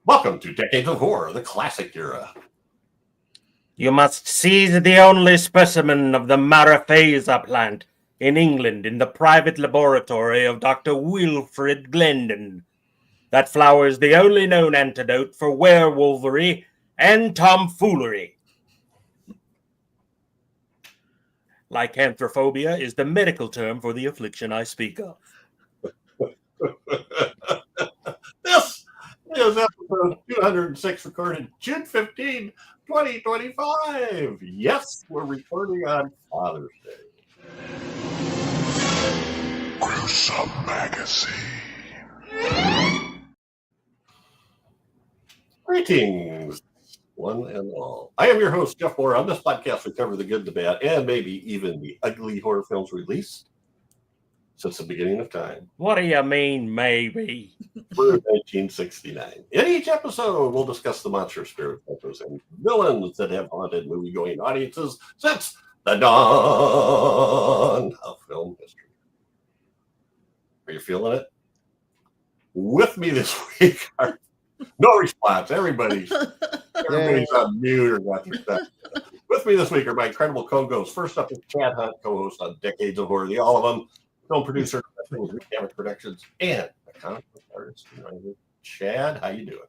Welcome to Decades of Horror, the classic era. You must seize the only specimen of the Mariphasa plant in England in the private laboratory of Dr. Wilfred Glendon. That flower is the only known antidote for werewolfery and tomfoolery. Lycanthrophobia is the medical term for the affliction I speak of. This is episode 206, recorded June 15, 2025. Yes, we're recording on Father's Day. Gruesome Magazine. Greetings, one and all. I am your host, Jeff Mohr. On this podcast, we cover the good, the bad, and maybe even the ugly horror films released since the beginning of time. What do you mean, maybe? For 1969. In each episode, we'll discuss the monster spirit cultures and villains that have haunted movie-going audiences since the dawn of film history. Are you feeling it? With me this week are no response. Everybody's on mute or what. With me this week are my incredible co-hosts. First up is Chad Hunt, co-host on Decades of Horror, the all of them, film producer with Recamera Productions, and a comic book artist. Chad, how you doing?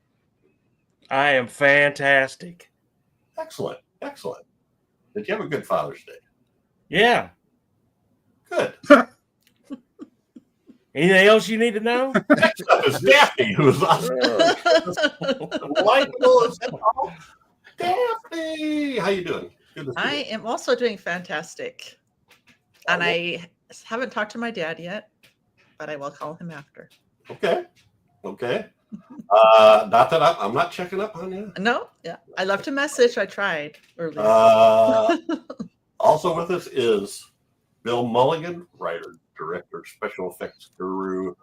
I am fantastic. Excellent. Did you have a good Father's Day? Yeah. Good. Anything else you need to know? Next up is Daphne, who's awesome. Likable as hell. Daphne, how you doing? Good to see I you. am also doing fantastic. And I haven't talked to my dad yet, but I will call him after. Okay. Not that I'm not checking up on you. No, yeah. I left a message. I tried earlier. Also with us is Bill Mulligan, writer, director, special effects guru,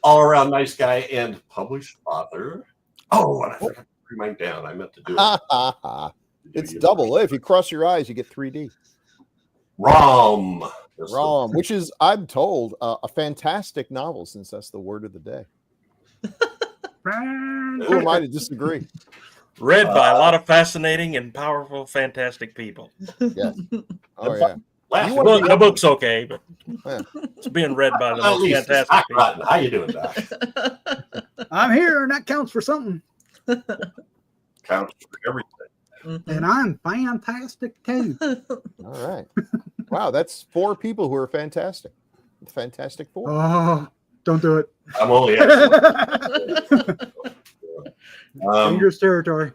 all-around nice guy, and published author. Oh, and I forgot to bring mine down. I meant to do it. It's double. If you cross your eyes, you get 3D. ROM, which is, I'm told, a fantastic novel, since that's the word of the day. Who am I to disagree? Read by a lot of fascinating and powerful, fantastic people. Yeah. Oh, yeah. Well, the book's okay, but it's being read by the most fantastic people. How you doing, Doc? I'm here, and that counts for something. Counts for everything. And I'm fantastic, too. All right. Wow, that's 4 people who are fantastic. Fantastic 4. Oh, don't do it. I'm only excellent. Dangerous territory.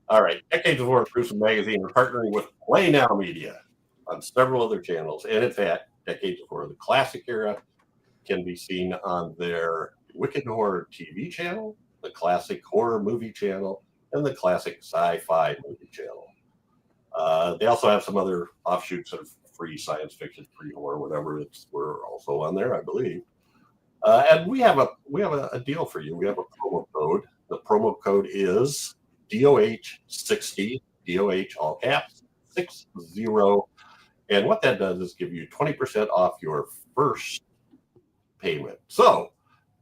All right. Decades of Horror, Gruesome Magazine are partnering with Play Now Media on several other channels. And in fact, Decades of Horror, the classic era, can be seen on their Wicked Horror TV channel, the classic horror movie channel, and the classic sci-fi movie channel. They also have some other offshoots of free science fiction, free horror, whatever. We're also on there, I believe. And we have a deal for you. We have a promo code. The promo code is DOH60, DOH all caps, 60. And what that does is give you 20% off your first payment. So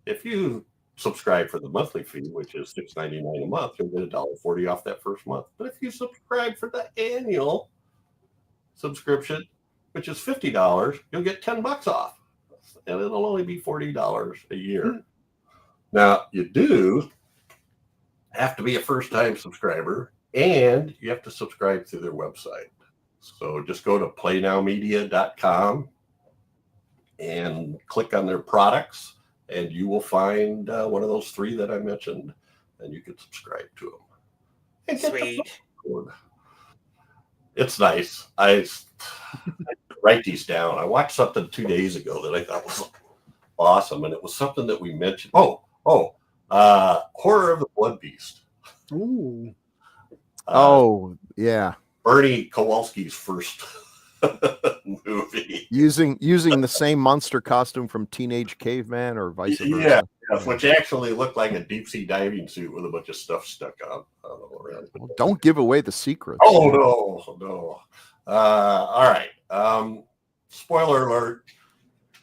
if you subscribe for the monthly fee, which is $6.99 a month, you'll get $1.40 off that first month. But if you subscribe for the annual subscription, which is $50, you'll get $10 off. And it'll only be $40 a year. Now, you do have to be a first-time subscriber, and you have to subscribe through their website. So just go to playnowmedia.com and click on their products, and you will find one of those 3 that I mentioned, and you can subscribe to them. And Sweet. It's nice. I write these down. I watched something 2 days ago that I thought was awesome, and it was something that we mentioned. Horror of the Blood Beast. Ooh. Yeah. Bernie Kowalski's first movie. Using the same monster costume from Teenage Caveman or vice versa. Yeah, which actually looked like a deep sea diving suit with a bunch of stuff stuck on all around. Well, don't give away the secrets. Oh, no. All right. Spoiler alert.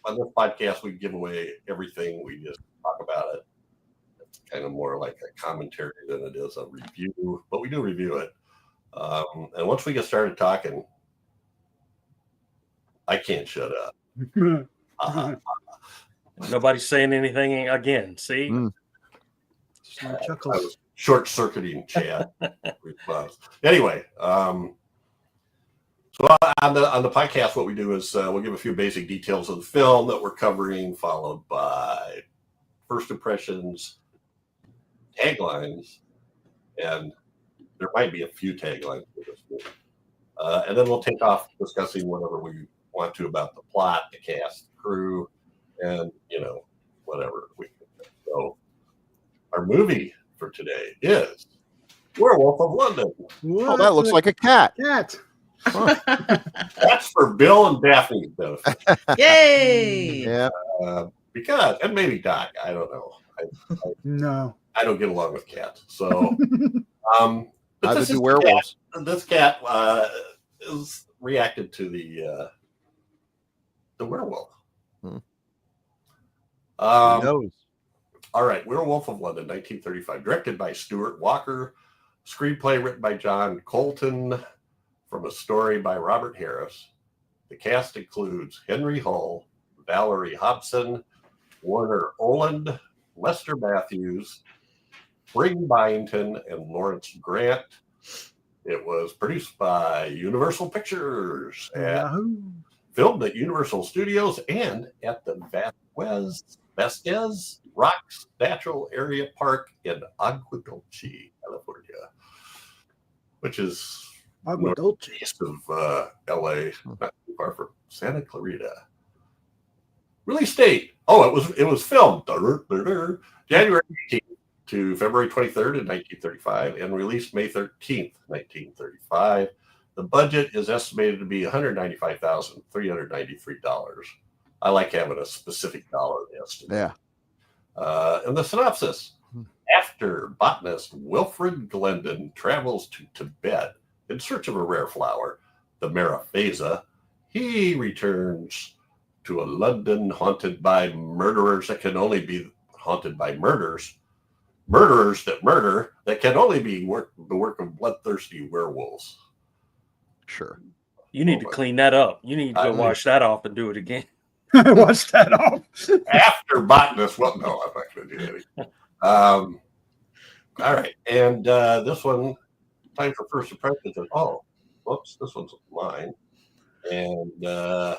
On this podcast, we give away everything. We just talk about it. kind of more like a commentary than it is a review, but we do review it. And once we get started talking, I can't shut up. Nobody's saying anything again. See? I was short-circuiting Chad response. Anyway, so on the podcast, what we do is we'll give a few basic details of the film that we're covering, followed by first impressions, taglines, and there might be a few taglines for this movie. And then we'll take off discussing whatever we want to about the plot, the cast, the crew, and whatever. So our movie for today is Werewolf of London. Oh, that looks like a cat. Cat. Huh. That's for Bill and Daphne's benefit. Yay! Yeah. Because, and maybe Doc, I don't know. No. I don't get along with cats. So, but Neither do werewolves. This cat is reacted to the werewolf. Who Um, knows? All right, Werewolf of London, 1935, directed by Stuart Walker, screenplay written by John Colton, from a story by Robert Harris. The cast includes Henry Hull, Valerie Hobson, Warner Oland, Lester Matthews, Spring Byington, and Lawrence Grant. It was produced by Universal Pictures and filmed at Universal Studios and at the Vasquez Rocks Natural Area Park in Agua Dulce, California, which is northeast of LA, not too far from Santa Clarita. Release date. Oh, it was filmed January 18th to February 23rd in 1935 and released May 13th, 1935. The budget is estimated to be $195,393. I like having a specific dollar estimate. Yeah. And the synopsis. After botanist Wilfred Glendon travels to Tibet in search of a rare flower, the Mariphasa, he returns to a London haunted by murderers that can only be haunted by murderers that murder that can only be the work of bloodthirsty werewolves. Sure. You need to clean that up. You need to go wash that off and do it again. Wash that off. After botanist, well, no, I'm not going to do anything. All right, and this one, time for first impressions. Oh, whoops, this one's mine, and I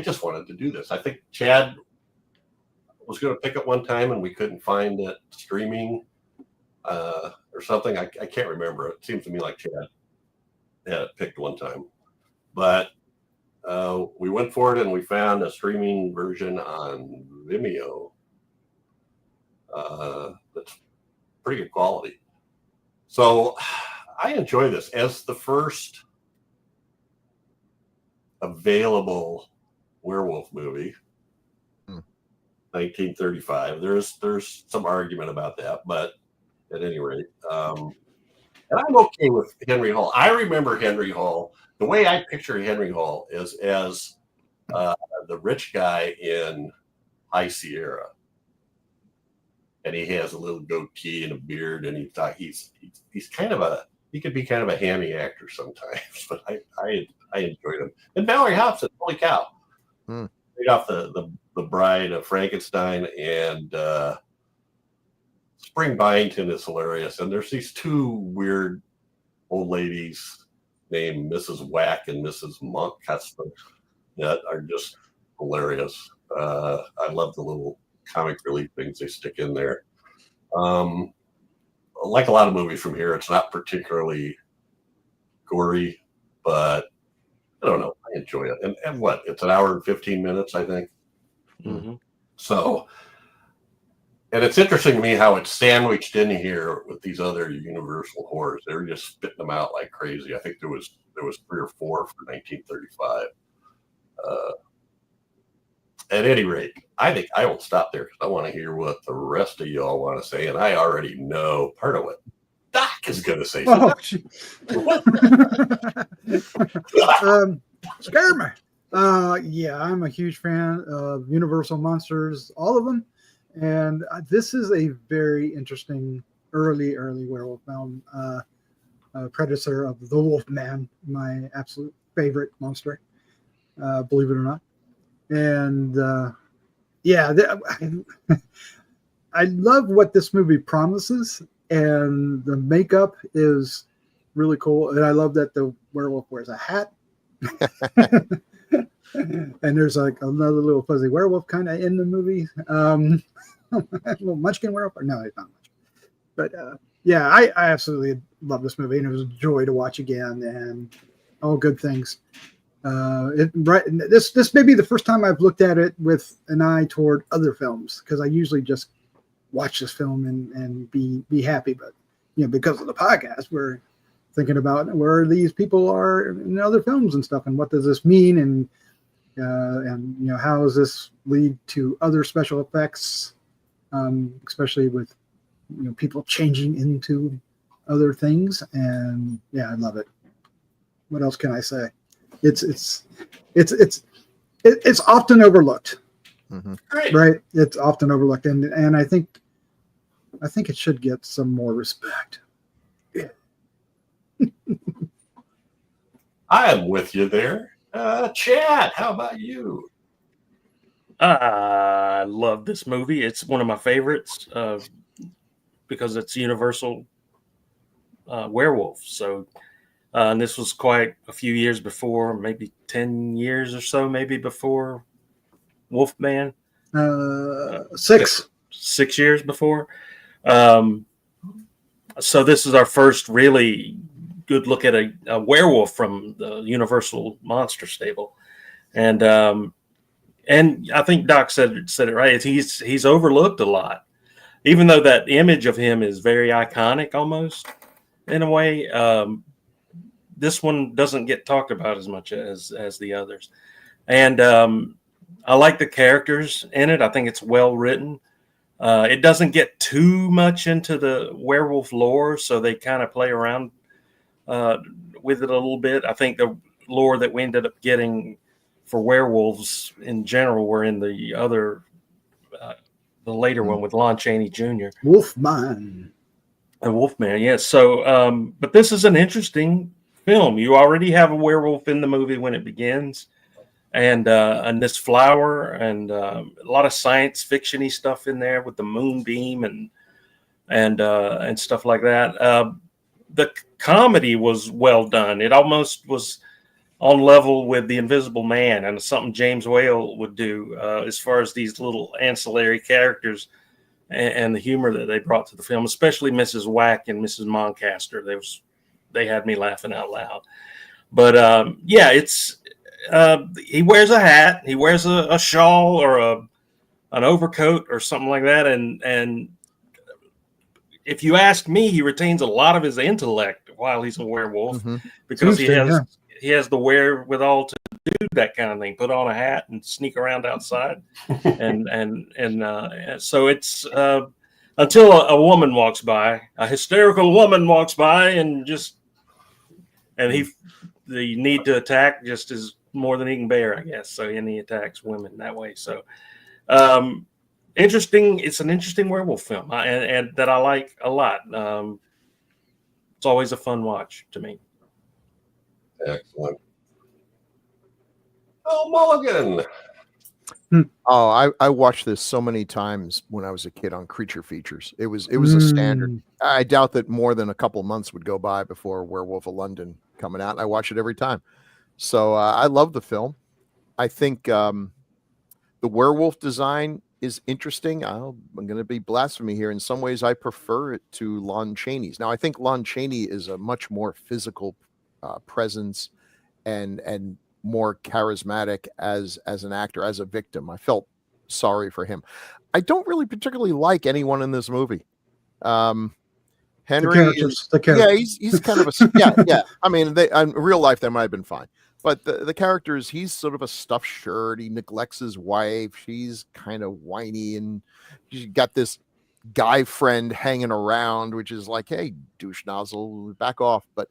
just wanted to do this. I think Chad was going to pick it one time, and we couldn't find it streaming or something. I can't remember. It seems to me like Chad had it picked one time, but we went for it, and we found a streaming version on Vimeo. That's pretty good quality. So I enjoy this as the first available werewolf movie. 1935. There's some argument about that, but at any rate, and I'm okay with Henry Hull. I remember Henry Hull. The way I picture Henry Hull is as the rich guy in High Sierra. And he has a little goatee and a beard, and he's kind of he could be kind of a hammy actor sometimes, but I enjoyed him. And Valerie Hobson, holy cow, right off the Bride of Frankenstein, and Spring Byington is hilarious. And there's these two weird old ladies named Mrs. Whack and Mrs. Monk that are just hilarious. I love the little comic relief things they stick in there. Like a lot of movies from here, it's not particularly gory, but I don't know. I enjoy it. And what? It's an hour and 15 minutes, I think. Mm-hmm. So, and it's interesting to me how it's sandwiched in here with these other Universal horrors. They were just spitting them out like crazy. I think there was 3 or 4 for 1935. At any rate, I think I will stop there because I want to hear what the rest of y'all want to say, and I already know part of what Doc is going to say. Oh, scare me. Yeah, I'm a huge fan of Universal monsters, all of them, And this is a very interesting early werewolf film. Predecessor of the Wolfman, my absolute favorite monster, believe it or not. And I love what this movie promises, and the makeup is really cool. And I love that the werewolf wears a hat. And there's like another little fuzzy werewolf kind of in the movie. Little munchkin werewolf. No, it's not much. But yeah, I absolutely love this movie, and it was a joy to watch again, and all good things. This may be the first time I've looked at it with an eye toward other films, because I usually just watch this film and be happy. But because of the podcast, we're thinking about where these people are in other films and stuff, and what does this mean, and how does this lead to other special effects, especially with people changing into other things. And yeah, I love it. What else can I say? It's often overlooked. Mm-hmm. Right? It's often overlooked, and I think it should get some more respect. Yeah. I am with you there. Chad, how about you? I love this movie. It's one of my favorites because it's Universal Werewolf. So, and this was quite a few years before, maybe 10 years or so, maybe before Wolfman. 6 years before. So this is our first really good look at a werewolf from the Universal monster stable. And I think Doc said it right. He's overlooked a lot, even though that image of him is very iconic almost in a way. This one doesn't get talked about as much as the others. And I like the characters in it. I think it's well written. It doesn't get too much into the werewolf lore, so they kind of play around with it a little bit. I think the lore that we ended up getting for werewolves in general were in the other, the later one with Lon Chaney Jr. Wolfman. And Wolfman, yes. So, but this is an interesting film. You already have a werewolf in the movie when it begins, and this flower, and a lot of science fiction-y stuff in there with the moonbeam and stuff like that. The comedy was well done. It almost was on level with The Invisible Man, and something James Whale would do as far as these little ancillary characters and the humor that they brought to the film, especially Mrs. Whack and Mrs. Moncaster. They had me laughing out loud. But yeah, it's he wears a hat, he wears a shawl or an overcoat or something like that, and if you ask me, he retains a lot of his intellect while he's a werewolf, because he has the wherewithal to do that kind of thing, put on a hat and sneak around outside, and so it's until a woman walks by, a hysterical woman walks by, and the need to attack just is more than he can bear, I guess. So, and he attacks women that way. So, interesting. It's an interesting werewolf film, and that I like a lot. It's always a fun watch to me. Excellent. Oh, Mulligan. Oh, I watched this so many times when I was a kid on Creature Features. It was a standard. I doubt that more than a couple months would go by before Werewolf of London coming out, and I watch it every time. So I love the film. I think the werewolf design is interesting. I'm going to be blasphemy here. In some ways, I prefer it to Lon Chaney's. Now, I think Lon Chaney is a much more physical presence and more charismatic as an actor, as a victim. I felt sorry for him. I don't really particularly like anyone in this movie. Henry, the characters. Yeah, he's kind of a yeah. I mean, in real life they might have been fine, but the characters, he's sort of a stuffed shirt. He neglects his wife. She's kind of whiny, and she's got this guy friend hanging around, which is like, hey, douche nozzle, back off. But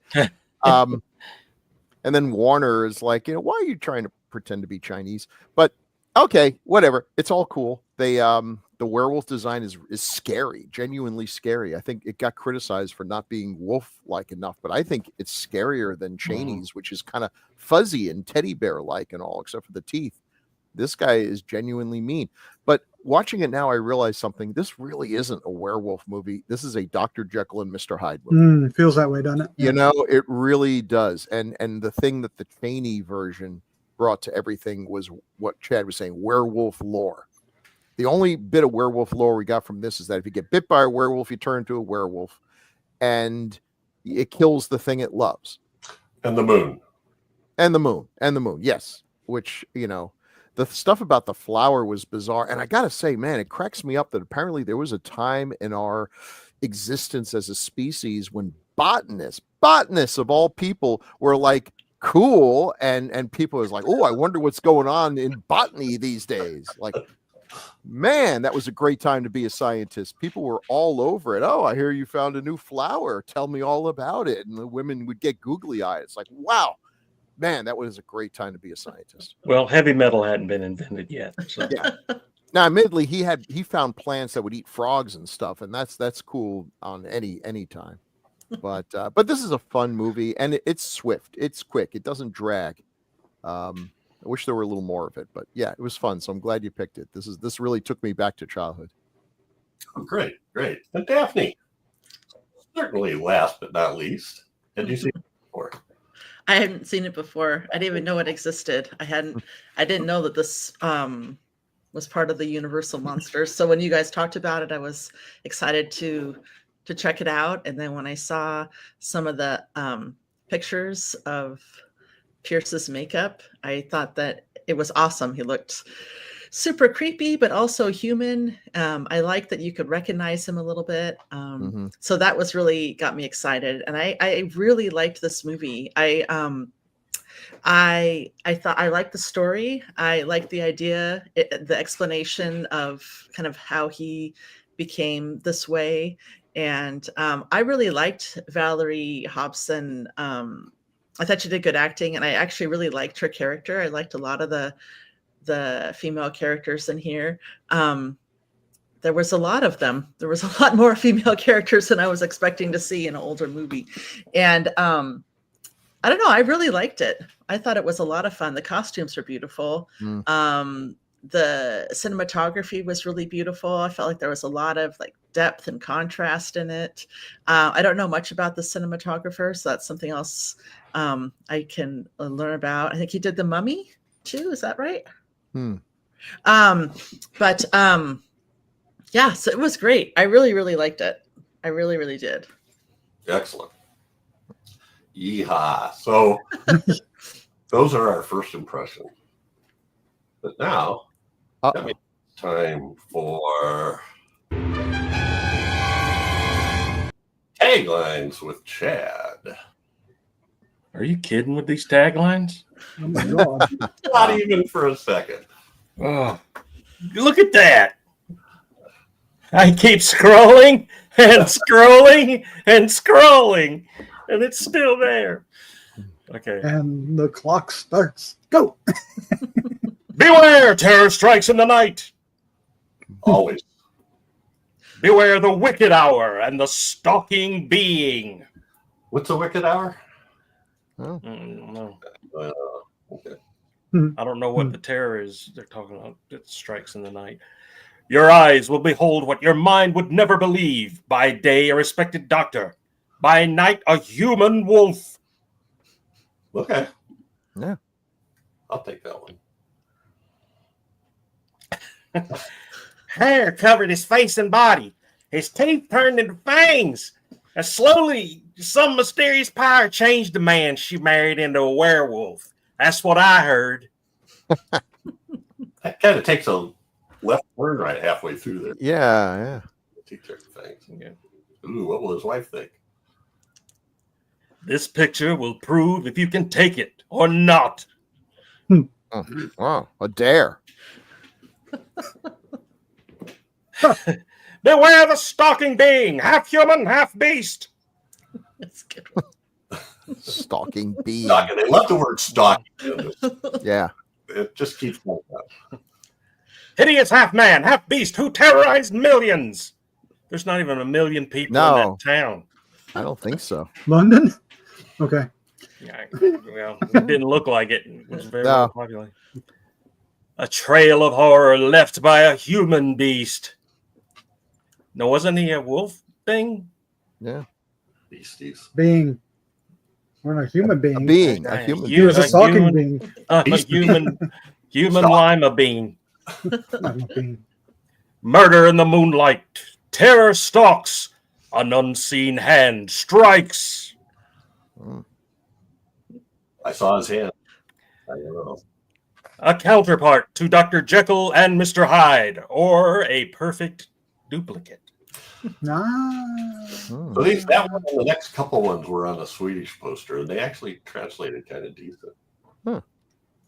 and then Warner is like, why are you trying to pretend to be Chinese? But okay, whatever. It's all cool. They the the werewolf design is scary, genuinely scary. I think it got criticized for not being wolf-like enough, but I think it's scarier than Chaney's, which is kind of fuzzy and teddy bear-like and all, except for the teeth. This guy is genuinely mean. But watching it now, I realize something. This really isn't a werewolf movie. This is a Dr. Jekyll and Mr. Hyde movie. It feels that way, doesn't it? You know, it really does. And the thing that the Chaney version brought to everything was what Chad was saying, werewolf lore. The only bit of werewolf lore we got from this is that if you get bit by a werewolf, you turn into a werewolf, and it kills the thing it loves. And the moon. And the moon. And the moon, yes. Which, you know, the stuff about the flower was bizarre. And I got to say, man, it cracks me up that apparently there was a time in our existence as a species when botanists of all people were like cool. And people was like, oh, I wonder what's going on in botany these days. Like, man, that was a great time to be a scientist. People were all over it. Oh, I hear you found a new flower. Tell me all about it. And the women would get googly eyed. It's like, wow, man, that was a great time to be a scientist. Well, heavy metal hadn't been invented yet. So. Yeah. Now, admittedly, he found plants that would eat frogs and stuff, and that's cool on any time. But this is a fun movie, and it's swift. It's quick. It doesn't drag. I wish there were a little more of it, but yeah, it was fun. So I'm glad you picked it. This really took me back to childhood. Oh, great. And Daphne, certainly last but not least, had you seen it before? I hadn't seen it before. I didn't even know it existed. I didn't know that this was part of the Universal Monsters. So when you guys talked about it, I was excited to check it out. And then when I saw some of the pictures of Pierce's makeup, I thought that it was awesome. He looked super creepy, but also human. I like that you could recognize him a little bit. So that was really got me excited. And I really liked this movie. I thought I liked the story. I liked the idea, the explanation of kind of how he became this way. And I really liked Valerie Hobson. I thought she did good acting, and I actually really liked her character. I liked a lot of the female characters in here. There was a lot of them. There was a lot more female characters than I was expecting to see in an older movie. And I don't know, I really liked it. I thought it was a lot of fun. The costumes are beautiful. The cinematography was really beautiful. I felt like there was a lot of like depth and contrast in it. I don't know much about the cinematographer, so that's something else I can learn about. I think he did The Mummy too. Is that right? Yeah, so it was great. I really, really liked it. I really, really did. Excellent. Yeehaw. So those are our first impressions. But now, that means it's time for taglines with Chad. Are you kidding with these taglines? Oh my God. Not even for a second. Oh, look at that. I keep scrolling and scrolling and scrolling, and it's still there. Okay. And the clock starts. Go. Beware, terror strikes in the night. Always. Beware the wicked hour and the stalking being. What's a wicked hour? Oh. No. Okay. I don't know what the terror is they're talking about. It strikes in the night. Your eyes will behold what your mind would never believe. By day, a respected doctor. By night, a human wolf. Okay. Yeah. I'll take that one. Hair covered his face and body. His teeth turned into fangs. As slowly, some mysterious power changed the man she married into a werewolf. That's what I heard. That kind of takes a left turn right halfway through there. Yeah. Teeth turn fangs. Ooh, what will his wife think? This picture will prove if you can take it or not. Oh, wow, a dare. Beware the stalking being, half human, half beast. That's a good one. Stalking bee. Stalking. They love the word stalking. Yeah. It just keeps going up. hideous half-man, half-beast who terrorized millions. There's not even 1 million people in that town. I don't think so. London? Okay. Yeah, well, it didn't look like it. It was very well populated. A trail of horror left by a human beast. No, wasn't he a wolf thing? Yeah. Beasties. Being. We're not a human being. A being. A human being. He was a talking being. Human lima bean. Not a being. Murder in the moonlight. Terror stalks. An unseen hand strikes. I saw his hand. I don't know. A counterpart to Dr. Jekyll and Mr. Hyde, or a perfect duplicate. So that one and the next couple ones were on a Swedish poster, and they actually translated kind of decent.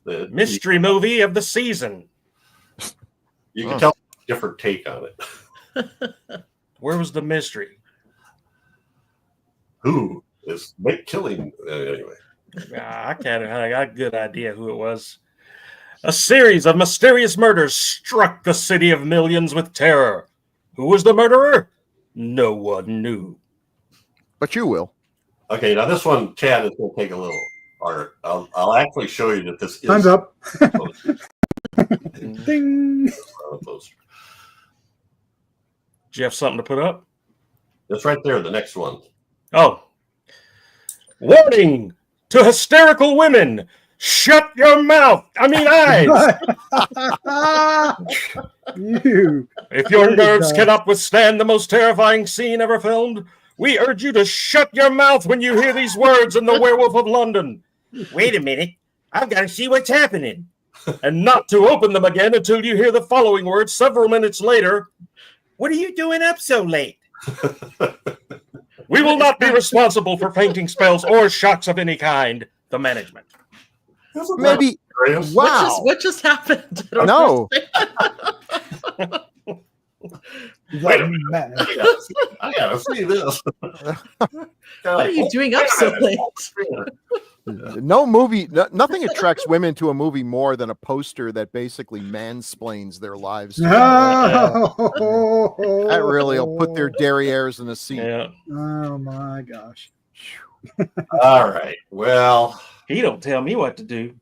The mystery movie of the season. You can tell a different take on it. Where was the mystery? Who is killing anyway? I got a good idea who it was. A series of mysterious murders struck the city of millions with terror. Who was the murderer? No one knew. But you will. Okay, now this one, Chad, is going to take a little art. I'll actually show you that this is. Time's up. Ding. Do you have something to put up? It's right there, the next one. Oh. Warning to hysterical women. Shut your mouth. I mean eyes. If your nerves cannot withstand the most terrifying scene ever filmed, we urge you to shut your mouth when you hear these words in The Werewolf of London. Wait a minute. I've got to see what's happening. And not to open them again until you hear the following words several minutes later. What are you doing up so late? We will not be responsible for fainting spells or shocks of any kind. The management. Maybe. Wow. What just happened? No. Wait a minute. I gotta see this. What are you doing up so late? No movie, nothing attracts women to a movie more than a poster that basically mansplains their lives. That really will put their derrieres in a seat. Yeah. Oh my gosh. All right. Well, he don't tell me what to do.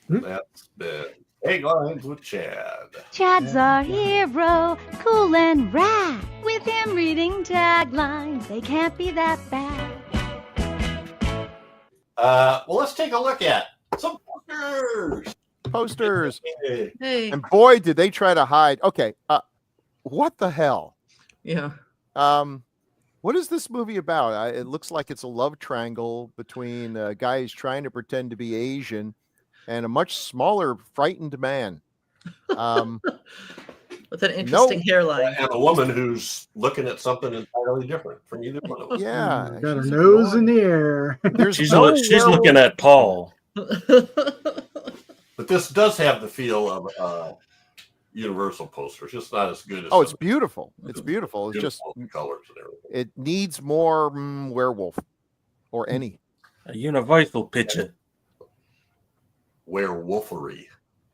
That's the headlines with Chad. Chad's our hero, cool and rad. With him reading taglines, they can't be that bad. Well, let's take a look at some posters. Hey. And boy, did they try to hide. Okay. What the hell? Yeah. What is this movie about? It looks like it's a love triangle between a guy who's trying to pretend to be Asian and a much smaller, frightened man. With an interesting hairline. And a woman who's looking at something entirely different from either one of us. Yeah. Got her nose in the air. She's looking at Paul. But this does have the feel of Universal poster. It's just not as good as. Oh, it's beautiful. It's beautiful. It's just colors and everything. It needs more werewolf or any. A universal picture. Werewolfery.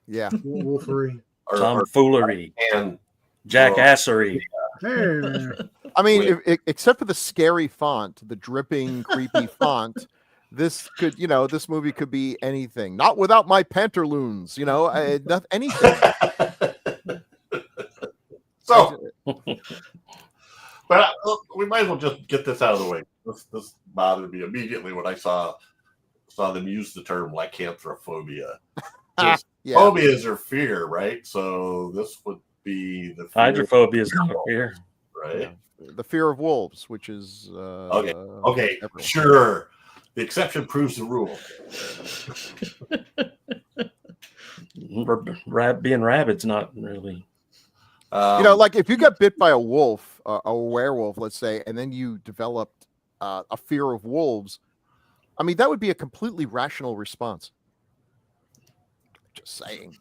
Yeah. Wolfery. Tomfoolery. And jackassery. I mean, except for the scary font, the dripping, creepy font, this could, this movie could be anything. Not without my pantaloons, anything. So, but we might as well just get this out of the way. This bothered me immediately when I saw them use the term lycanthrophobia. Phobias are fear, right? So this would be the fear. Hydrophobia is not a fear, right? Yeah. The fear of wolves, which is okay, sure. The exception proves the rule. Being rabid's not really. Like if you got bit by a wolf, a werewolf, let's say, and then you developed a fear of wolves, I mean, that would be a completely rational response. Just saying.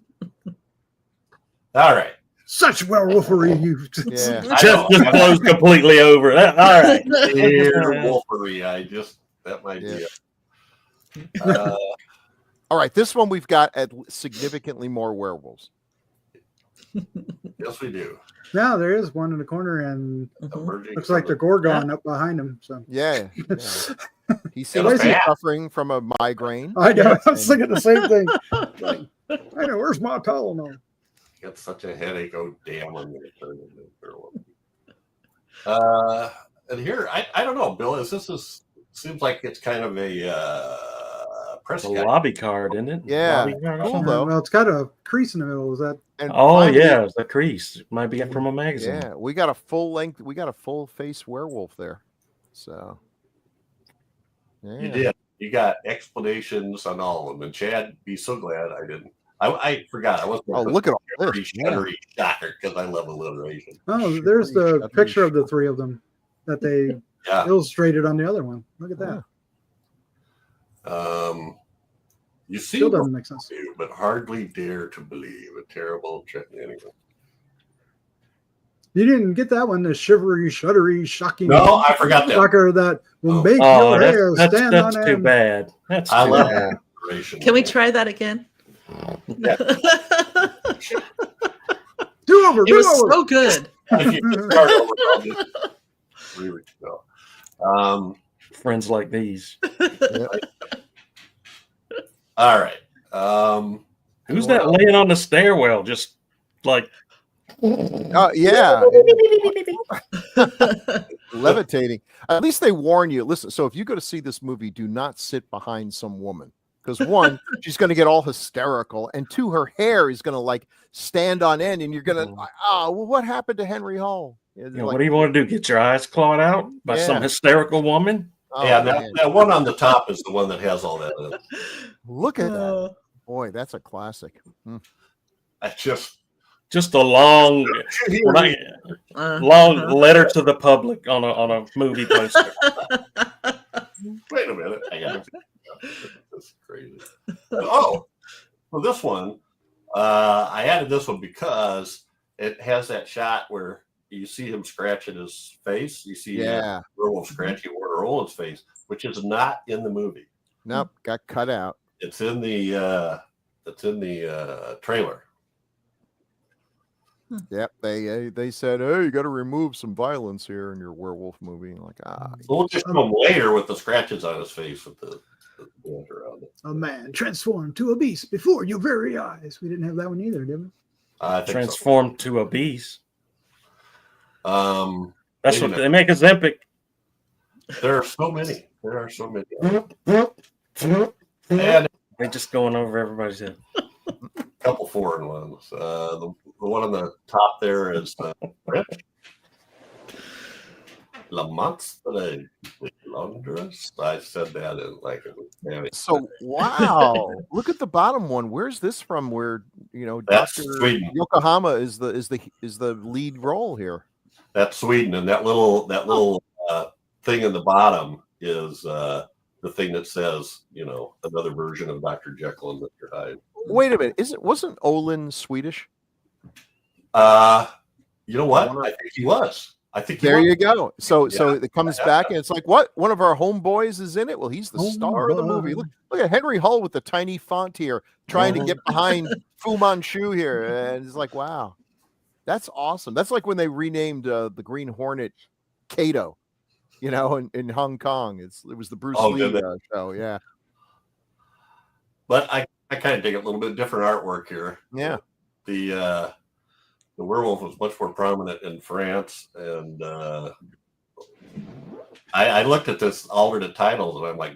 All right. Such werewolfery, you. Yeah. Just blows completely over. All right. Werewolfery. That might be it. All right, this one we've got significantly more werewolves. Yes, we do. Yeah, there is one in the corner, and Emerging looks like from the Gorgon up behind him. So Yeah. He And seems to be fat. suffering from a migraine. I know. Yes, I was thinking the same thing. Like, I know. Where's my Tylenol? Got such a headache. Oh, damn, I'm going to turn into a werewolf. And here, I don't know, Bill, seems like it's kind of a press It's a guy. lobby card, isn't it? Yeah. Lobby card or Cool, something? though. Well, it's got a crease in the middle. Is that? And Oh finally, yeah, it's a crease. It might be from a magazine. Yeah, we got a full face werewolf there. So yeah. You did. You got explanations on all of them. And Chad, be so glad I didn't. I forgot. I wasn't. Oh, look at all this. Shuddery shocker because I love alliteration. Oh, there's the Shuddery picture of the three of them that they Yeah. illustrated on the other one. Look at that. You see, Still doesn't make sense. but hardly dare to believe a terrible trick. Anyway. You didn't get that one, the shivery, shuddery, shocking. No, I forgot that. Shocker that will make Oh, your hair stand that's on too end. bad. That's I too love bad. alliteration. Can we try that again? Yeah. Do over, It do was over. so good. If you just start over, I'll just leave it to go. Friends like these. All right. Who's that laying on the stairwell? Just like Oh yeah, levitating. At least they warn you. Listen, so if you go to see this movie, do not sit behind some woman because one, she's going to get all hysterical, and two, her hair is going to like stand on end, and you're going to, well, what happened to Henry Hall? you know, what do you want to do? Get your eyes clawed out by some hysterical woman? Oh, Yeah, man. that one on the top is the one that has all that in it. Look at that. Boy, that's a classic. I just a long, long letter to the public on a movie poster. wait a minute. I gotta That's crazy. Oh, well, this one, I added this one because it has that shot where you see him scratching his face. You see Werewolf scratching Warner Roland's face, which is not in the movie. Nope, got cut out. It's in the trailer. Yep, they said, hey, you got to remove some violence here in your werewolf movie. Like, So we'll just show him later with the scratches on his face with the band around it. A man transformed to a beast before your very eyes. We didn't have that one either, did we? I think Transformed to a beast. so. That's what they make Ozempic. There are so many. And They're just going over everybody's head. a couple foreign ones. The one on the top there is French. La Monstre Londres. I said that in like it was Spanish. so wow, look at the bottom one. Where's this from? Where That's Dr. Sweden. Yokohama is the lead role here. That's Sweden, and that little thing in the bottom is the thing that says, another version of Dr. Jekyll and Mr. Hyde. Wait a minute, wasn't Olin Swedish? You know what? I think he was. There you go. So it comes back and it's like, what? One of our homeboys is in it. Well, he's the star of the movie. Look at Henry Hull with the tiny font here, trying to get behind Fu Manchu here, and it's like, wow, that's awesome. That's like when they renamed the Green Hornet Kato, in Hong Kong. It was the Bruce Lee show, yeah. But I kind of dig a little bit different artwork here. Yeah. The werewolf was much more prominent in France, and I looked at this alternate titles, and I'm like,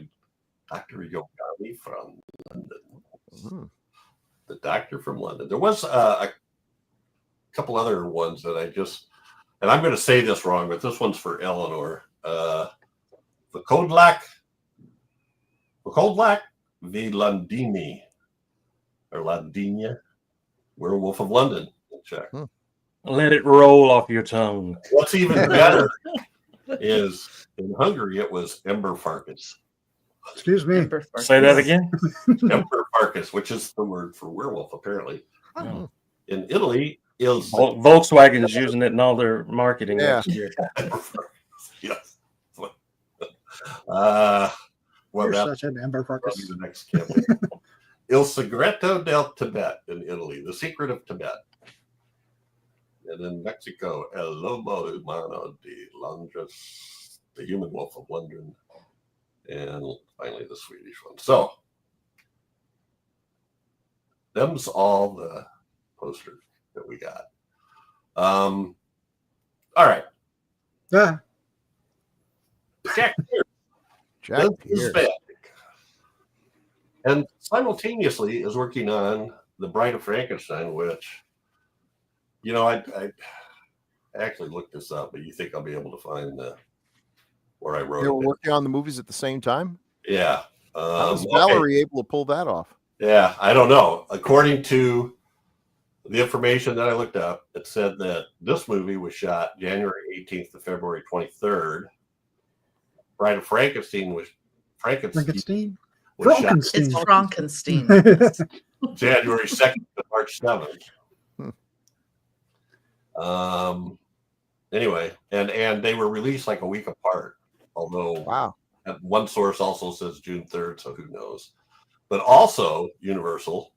Dr. Yogami from London, the Doctor from London. There was a couple other ones that and I'm going to say this wrong, but this one's for Eleanor. The Kodlak V. Londini, or Londinia, Werewolf of London. Check. Let it roll off your tongue. What's even better is in Hungary it was Ember Farkas. Excuse me. Say that again. Ember Farkas, which is the word for werewolf, apparently. Oh. In Italy is Volkswagen's using it in all their marketing next year. Yes. Well, You're that's such an Ember Farkas. probably the next campaign. Il Segreto del Tibet in Italy, The Secret of Tibet. And in Mexico, El Lobo Humano de Londres, The Human Wolf of London. And finally, the Swedish one. So, them's all the posters that we got. All right. Yeah. Jack Pierce. Jack This is Pierce. bad. And simultaneously is working on The Bride of Frankenstein, which, you know, I actually looked this up, but you think I'll be able to find where I wrote They were it. working on the movies at the same time. Yeah. How was Valerie able to pull that off? Yeah, I don't know. According to the information that I looked up, it said that this movie was shot January 18th to February 23rd. Bride of Frankenstein was Frankenstein. was shot It's Frankenstein. January 2nd to March 7th. Anyway, and they were released like a week apart. Although Wow. one source also says June 3rd, so who knows? But also Universal,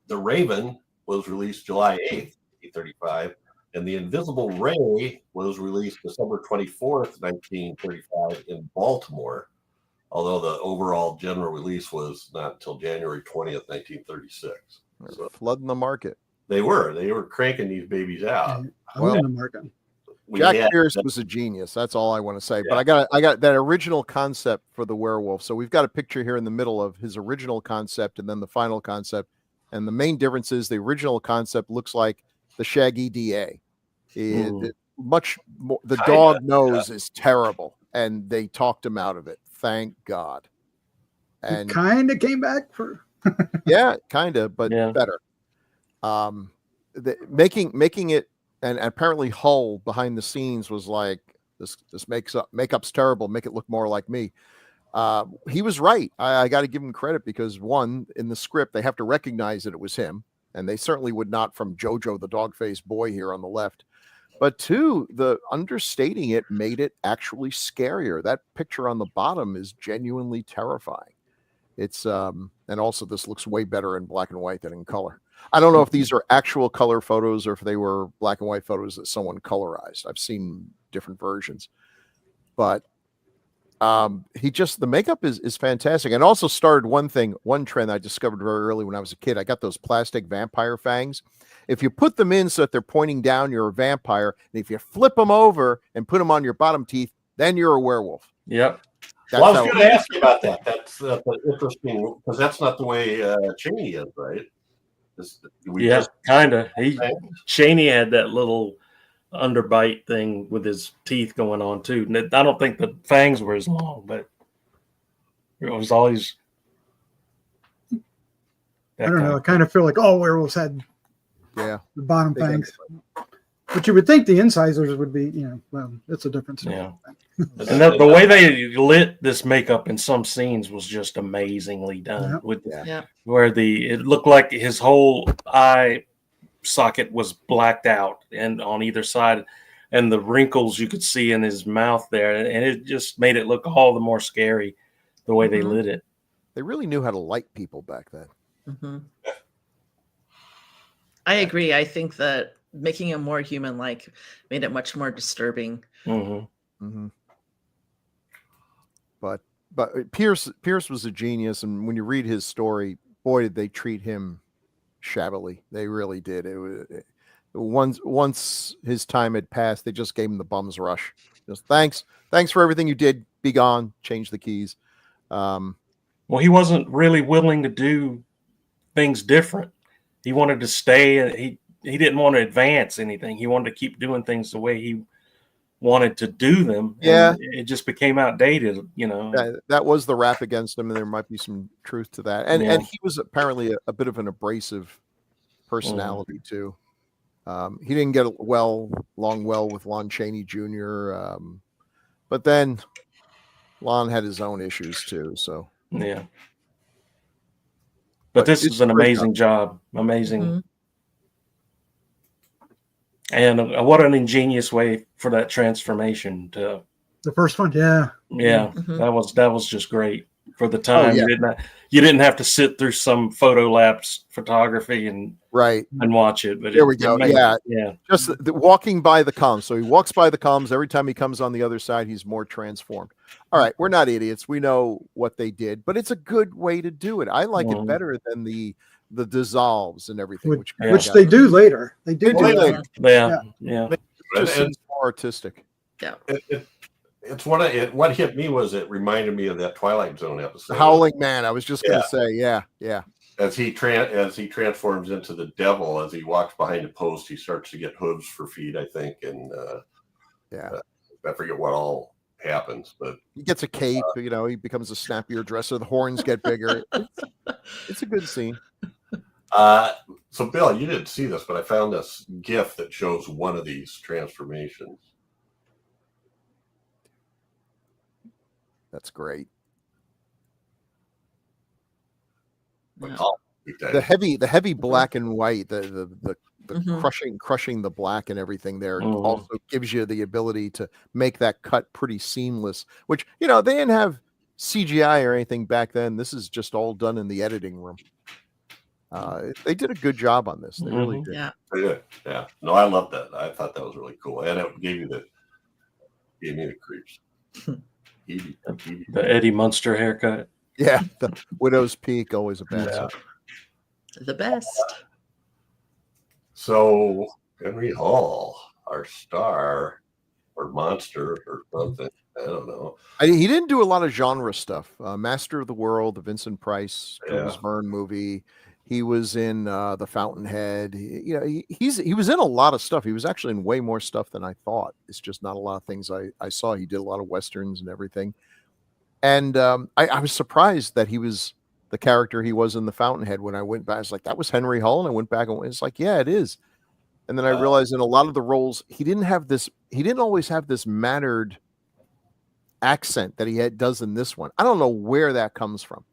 The Raven was released July 8th, 1935, and The Invisible Ray was released December 24th, 1935 in Baltimore, although the overall general release was not until January 20th, 1936. So Flooding the market. they were cranking these babies out. I'm in the market. Jack Pierce was a genius. That's all I want to say. But I got that original concept for the werewolf. So we've got a picture here in the middle of his original concept and then the final concept. And the main difference is the original concept looks like the Shaggy DA. Much more. The dog nose is terrible, and they talked him out of it. Thank God. And Kind of came back for. yeah, kind of, but better. Making it. And apparently Hull behind the scenes was like, this makeup's terrible. Make it look more like me. He was right. I got to give him credit because one, in the script, they have to recognize that it was him. And they certainly would not from Jojo, the dog-faced boy here on the left. But two, the understating it made it actually scarier. That picture on the bottom is genuinely terrifying. It's, and also this looks way better in black and white than in color. I don't know if these are actual color photos or if they were black and white photos that someone colorized. I've seen different versions, but the makeup is fantastic. And also started one trend I discovered very early when I was a kid. I got those plastic vampire fangs. If you put them in so that they're pointing down, you're a vampire. And if you flip them over and put them on your bottom teeth, then you're a werewolf. Yep. Well, I was going to ask you about that. That's interesting because that's not the way Cheney is, right? Kind of. Cheney had that little underbite thing with his teeth going on too. And I don't think the fangs were as long, but it was always. I don't know. I kind of feel like all werewolves had the bottom fangs. But you would think the incisors would be, well, it's a different story. Yeah. And the way they lit this makeup in some scenes was just amazingly done. Where it looked like his whole eye socket was blacked out and on either side, and the wrinkles you could see in his mouth there, and it just made it look all the more scary the way they lit it. They really knew how to light people back then. I agree. I think that making him more human-like made it much more disturbing. But Pierce was a genius, and when you read his story, boy, did they treat him shabbily. They really did. It was once his time had passed, they just gave him the bum's rush. Just thanks for everything you did. Be gone. Change the keys. Well, he wasn't really willing to do things different. He wanted to stay. He didn't want to advance anything. He wanted to keep doing things the way he wanted to do them. Yeah. It just became outdated, That was the rap against him, and there might be some truth to that. And he was apparently a bit of an abrasive personality too. He didn't get along well with Lon Chaney Jr. But then Lon had his own issues too. So yeah. But this is an amazing job. Amazing. And what an ingenious way for that transformation to the first one. Yeah. That was just great for the time. yeah. You didn't have to sit through some photo lapse photography and Right. watch it. But There we go. Yeah. yeah. Just walking by the comms. So he walks by the comms. Every time he comes on the other side, he's more transformed. All right. We're not idiots. We know what they did, but it's a good way to do it. I like it better than the dissolves and everything, which they do later. They do later. Yeah. It just seems more artistic. Yeah. It's what hit me was it reminded me of that Twilight Zone episode. The Howling Man. I was just going to say, yeah. As he transforms into the devil, as he walks behind a post, he starts to get hooves for feet, I think, and I forget what all happens, but he gets a cape. He becomes a snappier dresser. The horns get bigger. It's a good scene. So Bill, you didn't see this, but I found this GIF that shows one of these transformations. That's great. Yeah. The heavy black and white, the crushing the black and everything there also gives you the ability to make that cut pretty seamless, which they didn't have CGI or anything back then. This is just all done in the editing room. They did a good job on this. They really did. Yeah. Yeah. No, I love that. I thought that was really cool. And it gave me the creeps. The Eddie Munster haircut. Yeah. The Widow's Peak, always a bad sign. The best. So Henry Hall, our star or monster or something. I don't know. He didn't do a lot of genre stuff. Master of the World, the Vincent Price, Jules Verne movie. He was in The Fountainhead. He was in a lot of stuff. He was actually in way more stuff than I thought. It's just not a lot of things I saw. He did a lot of Westerns and everything. And I was surprised that he was the character he was in The Fountainhead. When I went back, I was like, that was Henry Hull. And I went back and it's like, yeah, it is. And then I realized in a lot of the roles, he didn't always have this mannered accent that he does in this one. I don't know where that comes from.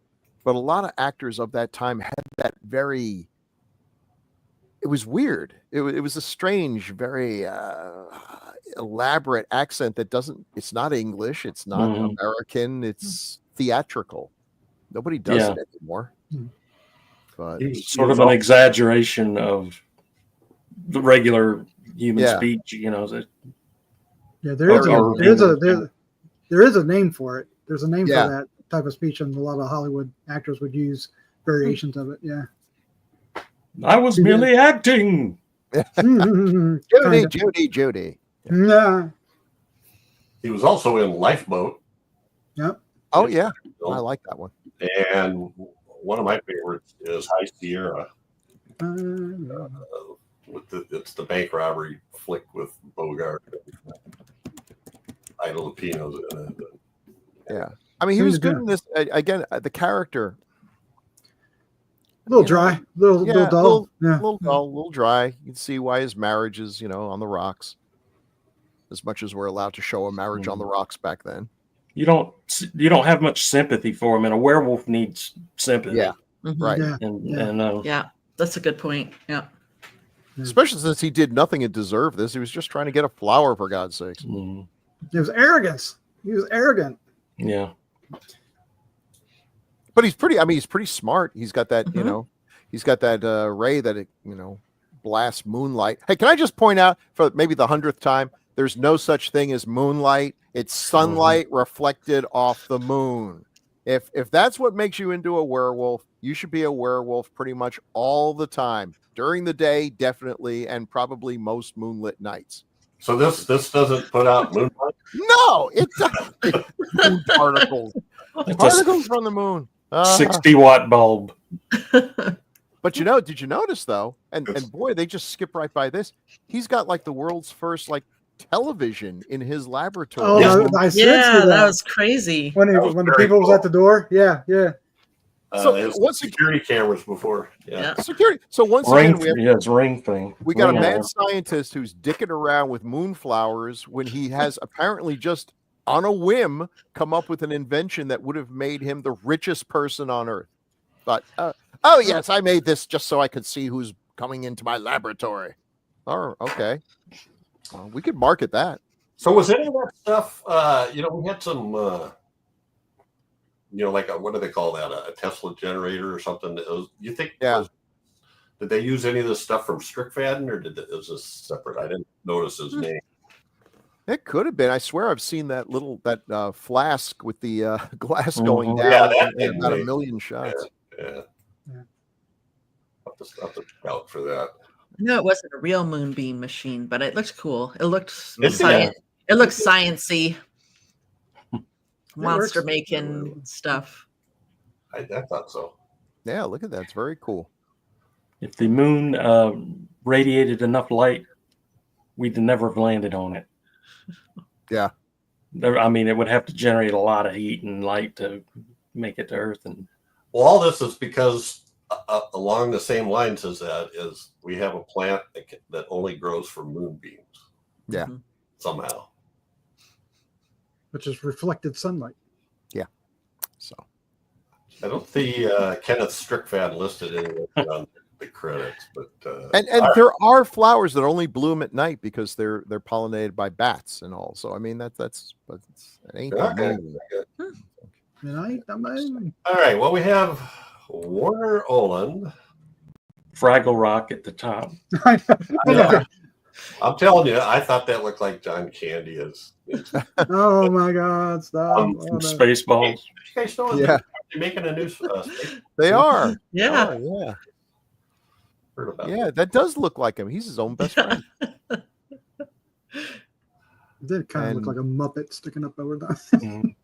But a lot of actors of that time had that it was weird. It was a strange, very elaborate accent that it's not English. It's not American. It's theatrical. Nobody does it anymore. But it's sort of an exaggeration of the regular human speech, Yeah, there is a name for it. There's a name for that type of speech, and a lot of Hollywood actors would use variations of it. Yeah. I was merely acting. Judy. Yeah. He was also in Lifeboat. Yep. Oh yeah, I like that one. And one of my favorites is High Sierra. It's the bank robbery flick with Bogart. Ida Lupino's in it. Yeah. I mean, he was good in this. Again, the character. A little dry, little dull. Little dull, a little dry. You can see why his marriage is, on the rocks. As much as we're allowed to show a marriage on the rocks back then. You don't have much sympathy for him, and a werewolf needs sympathy. Yeah, right. Yeah, that's a good point. Yeah. Especially since he did nothing to deserve this. He was just trying to get a flower, for God's sakes. It was arrogance. He was arrogant. Yeah. But he's pretty smart. He's got that, he's got that ray that, blasts moonlight. Hey, can I just point out for maybe the 100th time, there's no such thing as moonlight. It's sunlight reflected off the moon. If that's what makes you into a werewolf, you should be a werewolf pretty much all the time. During the day, definitely, and probably most moonlit nights. So this doesn't put out moonlight? No, it doesn't. Moon particles. Particles from the moon. 60-watt bulb. But did you notice though? And boy, they just skip right by this. He's got like the world's first television in his laboratory. Oh, I that was crazy. When the people was at the door. Yeah. So what's security cameras before? Yeah. Security. So once again, it's ring thing. We got a mad scientist who's dicking around with moonflowers when he has apparently just on a whim come up with an invention that would have made him the richest person on Earth. But oh yes, I made this just so I could see who's coming into my laboratory. Oh, okay. We could market that. So was any of that stuff? We had some like what do they call that? A Tesla generator or something? You think? Yeah. Did they use any of this stuff from Strickfaden, or was this separate? I didn't notice his name. It could have been. I swear I've seen that flask with the glass going Mhm. down Yeah, in about 1 million shots. Yeah. I'll have to look out for that. No, it wasn't a real moonbeam machine, but it looked cool. It looked It's It looked sciencey, monster works. making stuff. I thought so. Yeah, look at that. It's very cool. If the moon radiated enough light, we'd never have landed on it. Yeah. I mean, it would have to generate a lot of heat and light to make it to Earth. And Well, all this is because along the same lines as that is we have a plant that only grows from moonbeams. Yeah. Mhm. Somehow. Which is reflected sunlight. So I don't see Kenneth Strickfaden listed anywhere on the credits, but and there are flowers that only bloom at night because they're pollinated by bats and all. So I mean it ain't the Okay. moon. And all right. Well, we have Warner Oland. Fraggle Rock at the top. I'm telling you, I thought that looked like John Candy. Oh my God! Stop! Oh, no. Spaceballs. You guys know Yeah. they're making a new They are. Yeah. Oh, yeah. heard about Yeah, that does look like him. He's his own best friend. It did kind of And- look like a Muppet sticking up over that. Mhm.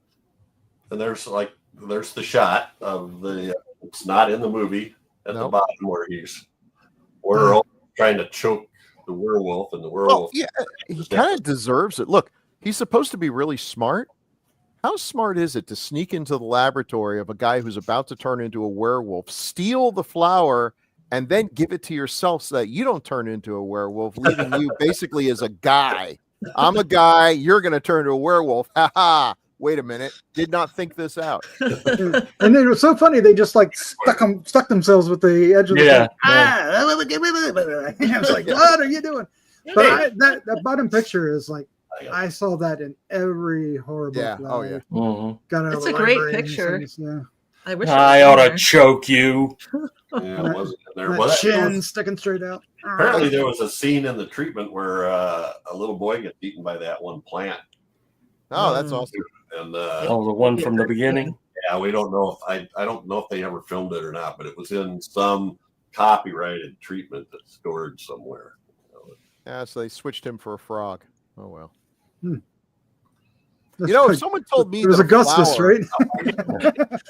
And there's the shot of the it's not in the movie at the Nope. bottom where he's Warner Oland trying to choke the werewolf, and the werewolf. Well, yeah, he kind of deserves it. Look, he's supposed to be really smart. How smart is it to sneak into the laboratory of a guy who's about to turn into a werewolf, steal the flower, and then give it to yourself so that you don't turn into a werewolf, leaving you basically as a guy? I'm a guy. You're going to turn into a werewolf. Ha ha. Wait a minute. Did not think this out. And it was so funny. They just like stuck themselves with the edge of the Yeah. I was like, what are you doing? But that bottom picture is like, I saw that in every horror book. Yeah. that Oh, I yeah. Mhm. got out of It's the a great library and picture. things, Yeah. I wish I it was ought in to there. choke you. Yeah, it wasn't in there. That Well, chin sticking straight out. apparently there was a scene in the treatment where a little boy gets eaten by that one plant, Oh, that's awesome. and Oh, the one from the beginning. yeah, we don't know if I don't know if they ever filmed it or not, but it was in some copyrighted treatment that's stored somewhere. Yeah, so they switched him for a frog. Oh, well. That's You know, if right. someone told me It was that a Augustus, flower- right?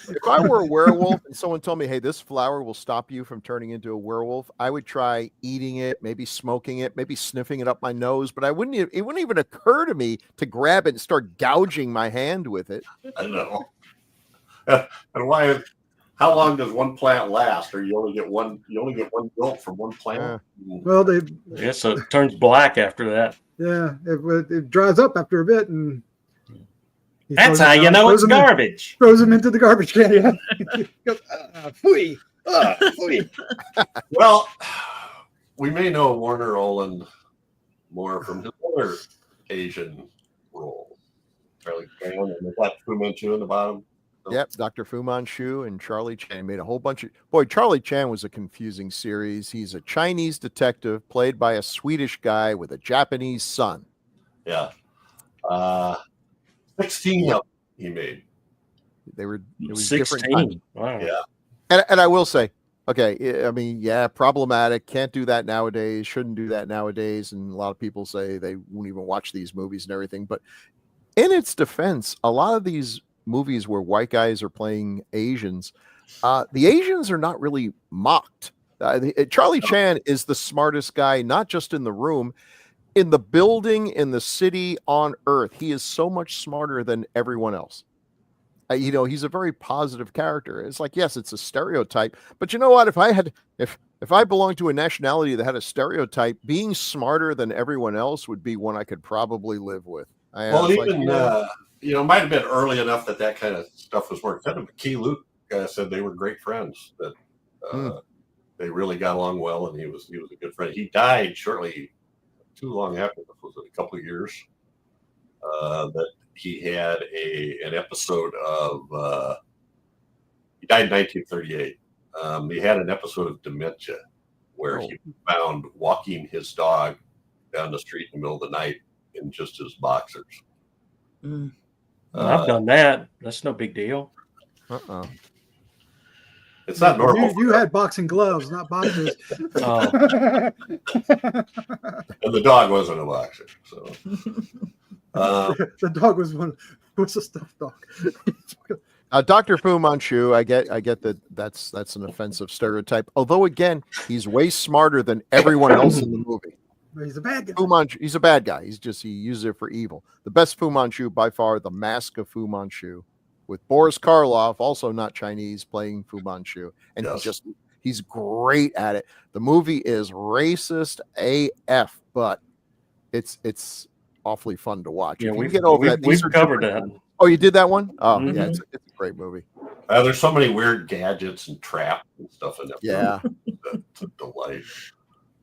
If I were a werewolf and someone told me, hey, this flower will stop you from turning into a werewolf, I would try eating it, maybe smoking it, maybe sniffing it up my nose, but it wouldn't even occur to me to grab it and start gouging my hand with it. I don't know. And why? How long does one plant last? Or you only get one jolt from one plant? Well, they Yeah, so it turns black after that. it dries up after a bit, and he That's throws it how you down, know it's throws 'em in- garbage. Throws them into the garbage can. Yeah. He goes, "Phooey, phooey." Well, we may know Warner Oland more from his other Asian roles. Charlie Chan, and there's that Fu Manchu in the bottom. Yep, Dr. Fu Manchu and Charlie Chan made a whole bunch of... Boy, Charlie Chan was a confusing series. He's a Chinese detective played by a Swedish guy with a Japanese son. Yeah. 16 of them he made. It was different 16. times. Wow. Yeah. And I will say, okay, I mean, yeah, problematic. Can't do that nowadays. Shouldn't do that nowadays. And a lot of people say they won't even watch these movies and everything. But in its defense, a lot of these movies where white guys are playing Asians, the Asians are not really mocked. Charlie Chan is the smartest guy, not just in the room, in the building, in the city, on Earth. He is so much smarter than everyone else. He's a very positive character. It's like, yes, it's a stereotype, but you know what? If I belonged to a nationality that had a stereotype, being smarter than everyone else would be one I could probably live with. Well, even it might have been early enough that kind of stuff was more kind of. Key Luke said they were great friends. That they really got along well, and he was a good friend. He died shortly, too long after. Was it a couple of years? That he had an episode of He died in 1938. He had an episode of dementia where he was found walking his dog down the street in the middle of the night in just his boxers. Mm. I've done that. That's no big deal. It's not normal. You had boxing gloves, not boxers. Oh. And the dog wasn't a boxer. So The dog was a stuffed dog. Dr. Fu Manchu, I get that that's an offensive stereotype. Although again, he's way smarter than everyone else in the movie. He's a bad guy. Fu Manchu, he's a bad guy. He uses it for evil. The best Fu Manchu by far, The Mask of Fu Manchu, with Boris Karloff, also not Chinese, playing Fu Manchu, and he's great at it. The movie is racist AF, but it's awfully fun to watch. Yeah, we've covered that. Oh, you did that one? Oh, yeah, it's a great movie. there's so many weird gadgets and traps and stuff in it. Yeah. It's a delight.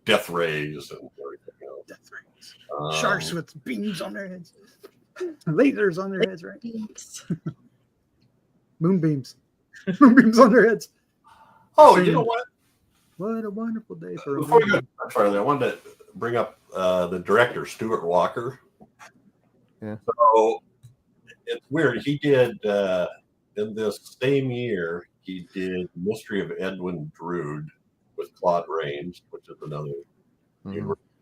Death rays and everything else. Death rays. Sharks with beams on their heads. Lasers on their heads, right? Moonbeams. Moonbeams on their heads. Oh, you know what? What a wonderful day for a Before we moonbeam. go further, I wanted to bring up the director, Stuart Walker. Yeah. So it's weird. He did in this same year, he did Mystery of Edwin Drood with Claude Rains, which is another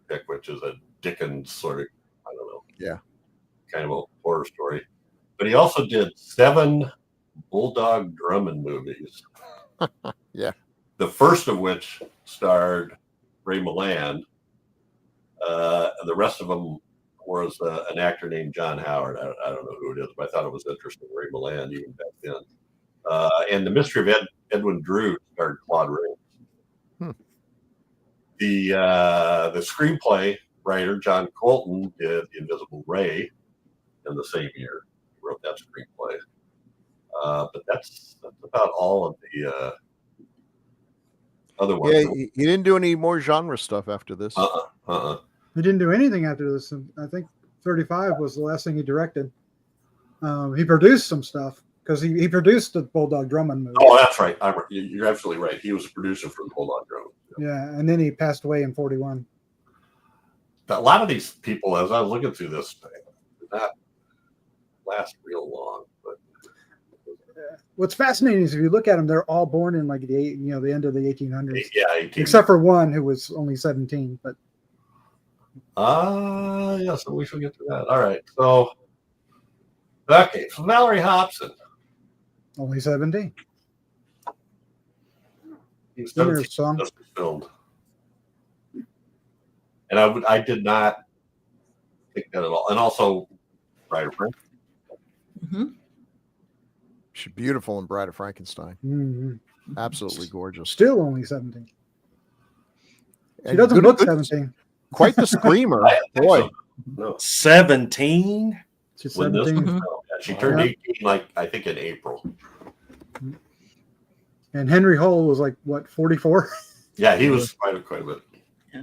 pick, which is a Dickens sort of, I don't know, kind of a horror story. But he also did 7 Bulldog Drummond movies. Yeah. The first of which starred Ray Milland. And the rest of them was an actor named John Howard. I don't know who it is, but I thought it was interesting. Ray Milland, even back then. And The Mystery of Edwin Drood starred Claude Rains. The screenplay writer, John Colton, did The Invisible Ray in the same year. He wrote that screenplay. But that's about all of the other ones. Yeah, he didn't do any more genre stuff after this. He didn't do anything after this. I think 35 was the last thing he directed. He produced some stuff because he produced the Bulldog Drummond movie. Oh, that's right. You're absolutely right. He was a producer for the Bulldog Drummond. Yeah, and then he passed away in 41. A lot of these people, as I was looking through this, did not last real long. But what's fascinating is if you look at them, they're all born in like the end of the 1800s. yeah, 18. Except for one who was only 17. But yeah, so we should get to that. All right. So Valerie Hobson. only 17. He was Dinner 17 song. just filmed. And I did not think that at all. And also Bride of Frankenstein. Mm-hmm. She's beautiful in Bride of Frankenstein. Mm-hmm. Absolutely gorgeous. Still only 17. She And doesn't good- look good- 17. Quite the screamer. I think Boy. so. No. 17? She's When this 17. was filmed. She turned 18, I think in April. And Henry Hull was like, what, 44? Yeah, he was quite a bit.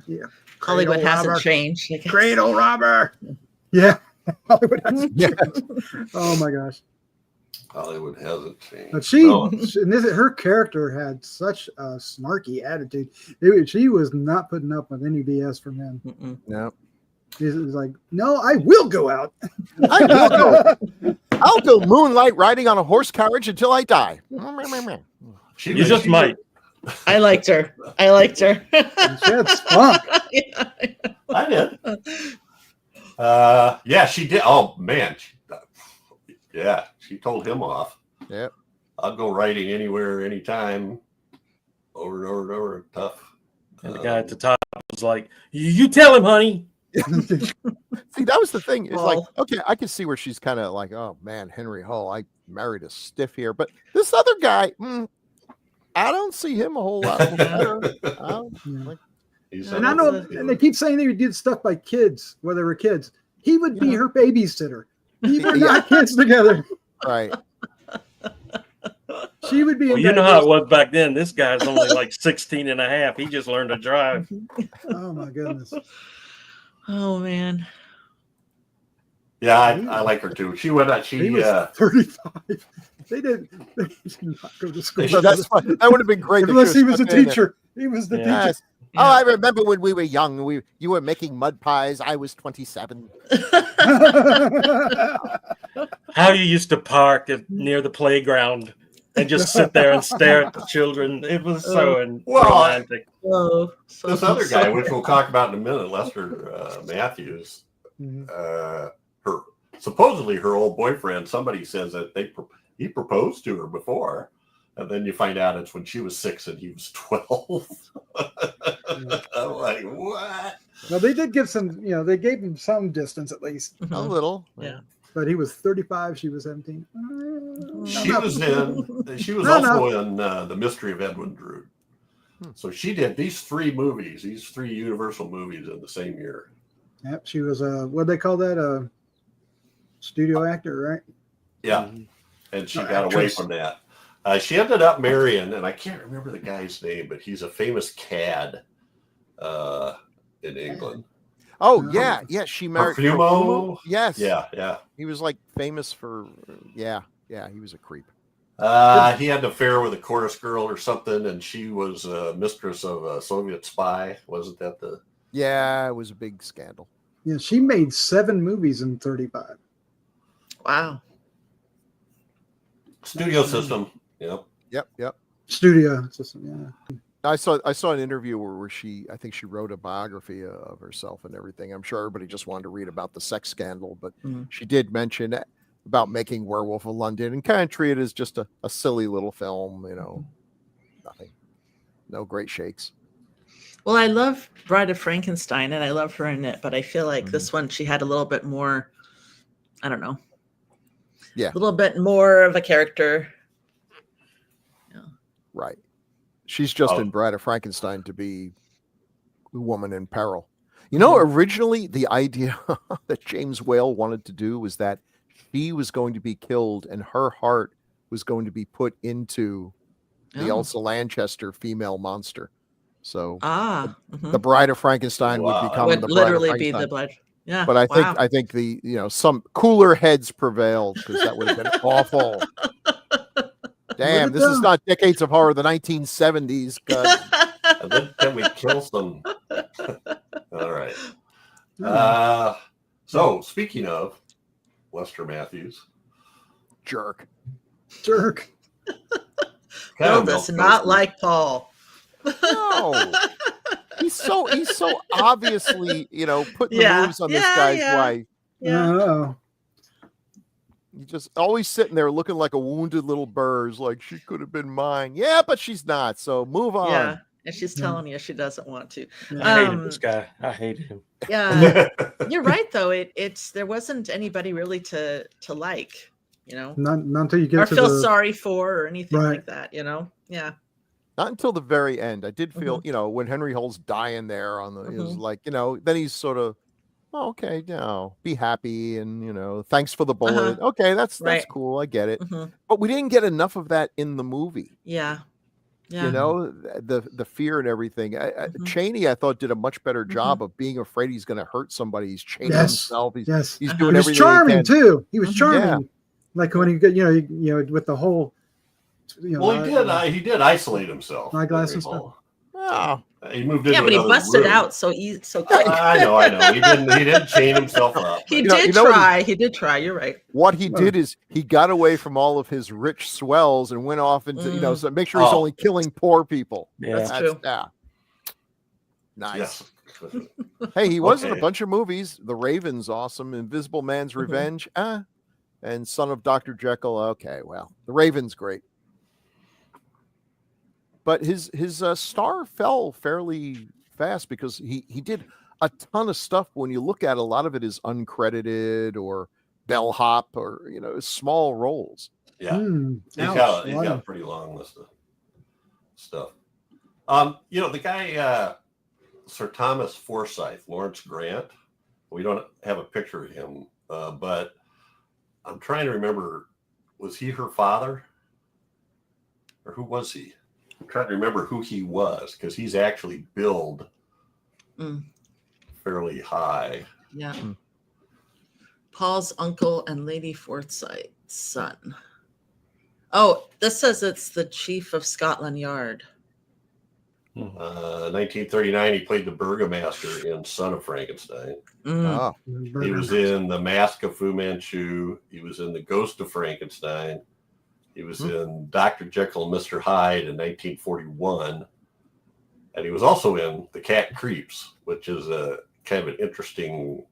Yeah. Hollywood Great old hasn't robber. changed. I guess. Great old robber. Yeah. Hollywood hasn't Yeah. changed. Oh my gosh. Hollywood hasn't changed. But she, No. her character had such a snarky attitude. She was not putting up with any BS from him. Mm-mm. No. He's like, no, I will go out. I will go. I'll go moonlight riding on a horse carriage until I die. She You just might. I liked her. I liked her. And she had spunk. Yeah. I did. Yeah, she did. Oh man. Yeah, she told him off. Yep. I'll go riding anywhere, anytime. Over and over and over. Tough. And the guy at the top was like, you tell him, honey. See, that was the thing. It's like, Well- okay, I can see where she's kind of like, oh man, Henry Hull, I married a stiff here. But this other guy, I don't see him a whole lot better. He's And I know, and they keep saying they did stuff by kids, when they were kids. He would be her babysitter. He were not kids together. Right. She would be. Well, in you bed know how it with- was back then. This guy's only like 16 and a half. He just learned to drive. Oh my goodness. Oh man. Yeah, I like her too. She went out. He was 35. They did not go to school. So that's fine. That would have been great. Unless he was a teacher. He was the teacher. Yes. Oh, I remember when we were young. You were making mud pies. I was 27. How you used to park near the playground and just sit there and stare at the children. It was so romantic. Oh, so this other guy, which we'll talk about in a minute, Lester Matthews, supposedly her old boyfriend, somebody says that he proposed to her before, and then you find out it's when she was 6 and he was 12. I'm like, what? Well, they did give some, they gave him some distance at least. A little. Yeah. But he was 35, she was 17. She was also in The Mystery of Edwin Drood. So she did these 3 movies, these 3 Universal movies in the same year. Yep, she was what do they call that? A studio actor, right? Yeah. And she got away from that. She ended up marrying, and I can't remember the guy's name, but he's a famous cad in England. Oh, yeah. She married Profumo? Yes. Yeah. He was like famous for, he was a creep. He had an affair with a chorus girl or something, and she was mistress of a Soviet spy. Wasn't that the... Yeah, it was a big scandal. Yeah, she made 7 movies in 35. Wow. Studio system. Yep. Studio system, yeah. I saw an interview where I think she wrote a biography of herself and everything. I'm sure everybody just wanted to read about the sex scandal, but she did mention about making Werewolf of London and kind of treat it as just a silly little film, nothing, no great shakes. Well, I love Bride of Frankenstein, and I love her in it, but I feel like this one, she had a little bit more, I don't know. Yeah. A little bit more of a character. Yeah. Right. She's just in Bride of Frankenstein to be a woman in peril. Originally the idea that James Whale wanted to do was that she was going to be killed and her heart was going to be put into the Elsa Lanchester female monster. So the Bride of Frankenstein would become the literally Bride of be Frankenstein. the Bride. Yeah. But I think the some cooler heads prevailed because that would have been awful. Damn, this is not Decades of Horror, the 1970s. And then can we kill some? All right. So speaking of Lester Matthews, Jerk. Bill does not like Paul. No. He's so obviously, putting the moves on this guy's wife. Yeah. He's just always sitting there looking like a wounded little bird, like she could have been mine. Yeah, but she's not. So move on. Yeah, and she's telling you she doesn't want to. I hated this guy. I hated him. Yeah, you're right though. There wasn't anybody really to like, Not until you get or to feel sorry for or anything Right. like that. Yeah. Not until the very end. I did feel, when Henry Hull's dying there on the, it was like, then he's sort of, okay, be happy and thanks for the bullet. Okay, that's cool. I get it. But we didn't get enough of that in the movie. Yeah. The fear and everything. Cheney, I thought, did a much better job of being afraid he's going to hurt somebody. He's chaining himself. He's doing everything. He was charming too. He was charming. Yeah. Like when he with the whole. Well, he did isolate himself. Eyeglass and stuff. Oh. He moved into but he another busted room. out so quick. I know. He didn't chain himself up. He did try. He did try. You're right. What he did is he got away from all of his rich swells and went off into, so make sure he's only killing poor people. Yeah. That's true. Yeah. Nice. Yes. Hey, he was in a bunch of movies. The Raven's awesome. Invisible Man's Revenge. And Son of Dr. Jekyll. Okay, well, The Raven's great. But his star fell fairly fast because he did a ton of stuff. When you look at it, a lot of it is uncredited or bellhop or small roles. Yeah, he's got a pretty long list of stuff. The guy Sir Thomas Forsyth, Lawrence Grant. We don't have a picture of him, but I'm trying to remember. Was he her father, or who was he? I'm trying to remember who he was because he's actually billed fairly high. Yeah. Paul's uncle and Lady Forsyth's son. Oh, this says it's the Chief of Scotland Yard. 1939, he played the Burgomaster in Son of Frankenstein. Oh, He was in The Mask of Fu Manchu. He was in The Ghost of Frankenstein. He was in Dr. Jekyll and Mr. Hyde in 1941. And he was also in The Cat Creeps, which is a kind of an interesting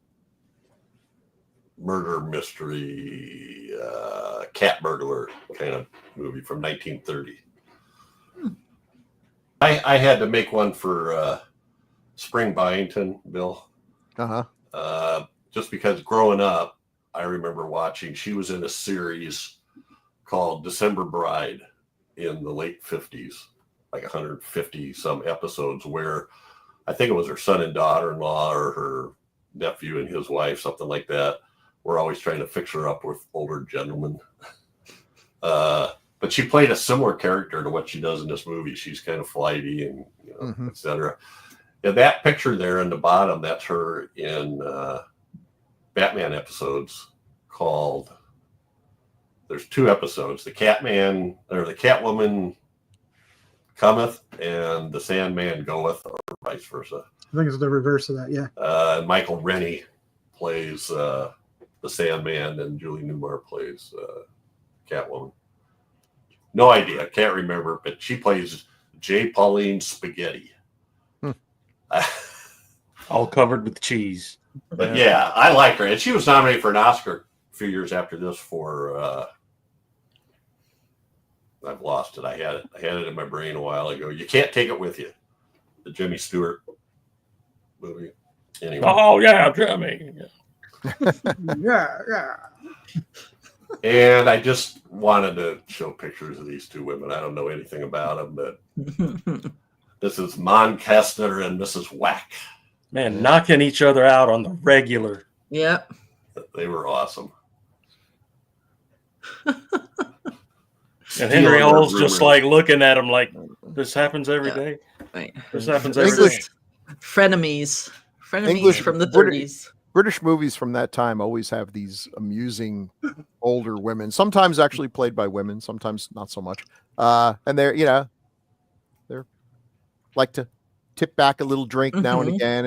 murder mystery, cat burglar kind of movie from 1930. I had to make one for Spring Byington, Bill. Just because growing up, I remember watching, she was in a series called December Bride in the late 50s, like 150 some episodes, where I think it was her son and daughter-in-law or her nephew and his wife, something like that. We're always trying to fix her up with older gentlemen. But she played a similar character to what she does in this movie. She's kind of flighty and, etc. And that picture there in the bottom, that's her in Batman episodes called, there's 2 episodes, the Catman or the Catwoman cometh and the Sandman goeth, or vice versa. I think it's the reverse of that. Yeah. And Michael Rennie plays the Sandman, and Julie Newmar plays Catwoman. No idea, can't remember, but she plays J. Pauline Spaghetti. All covered with cheese. But yeah, I like her, and she was nominated for an Oscar a few years after this for. I've lost it. I had it in my brain a while ago. You Can't Take It With You, the Jimmy Stewart movie. Anyway. Oh yeah, Jimmy. Yeah. And I just wanted to show pictures of these 2 women. I don't know anything about them, but this is Mon Kestner and Mrs. Whack. Man, knocking each other out on the regular. Yep. They were awesome. And Henry Hull's just like looking at him like, this happens every day. Right. This happens This every day. is frenemies. Frenemies English- from the 30s. British movies from that time always have these amusing older women, sometimes actually played by women, sometimes not so much. And they're like to tip back a little drink now and again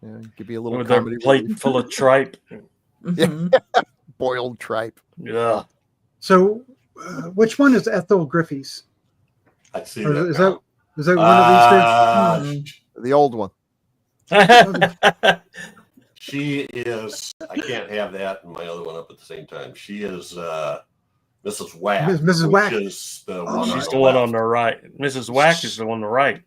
and give you a little With their comedy plate relief. full of tripe. Boiled tripe. Yeah. So, which one is Ethel Griffey's? I see Or that. is that one of these 2? The old one. She is. I can't have that and my other one up at the same time. She is Mrs. Whack. Mrs. Whack. Which is the one She's on the one left. on the right. Mrs. Whack is the one on the right.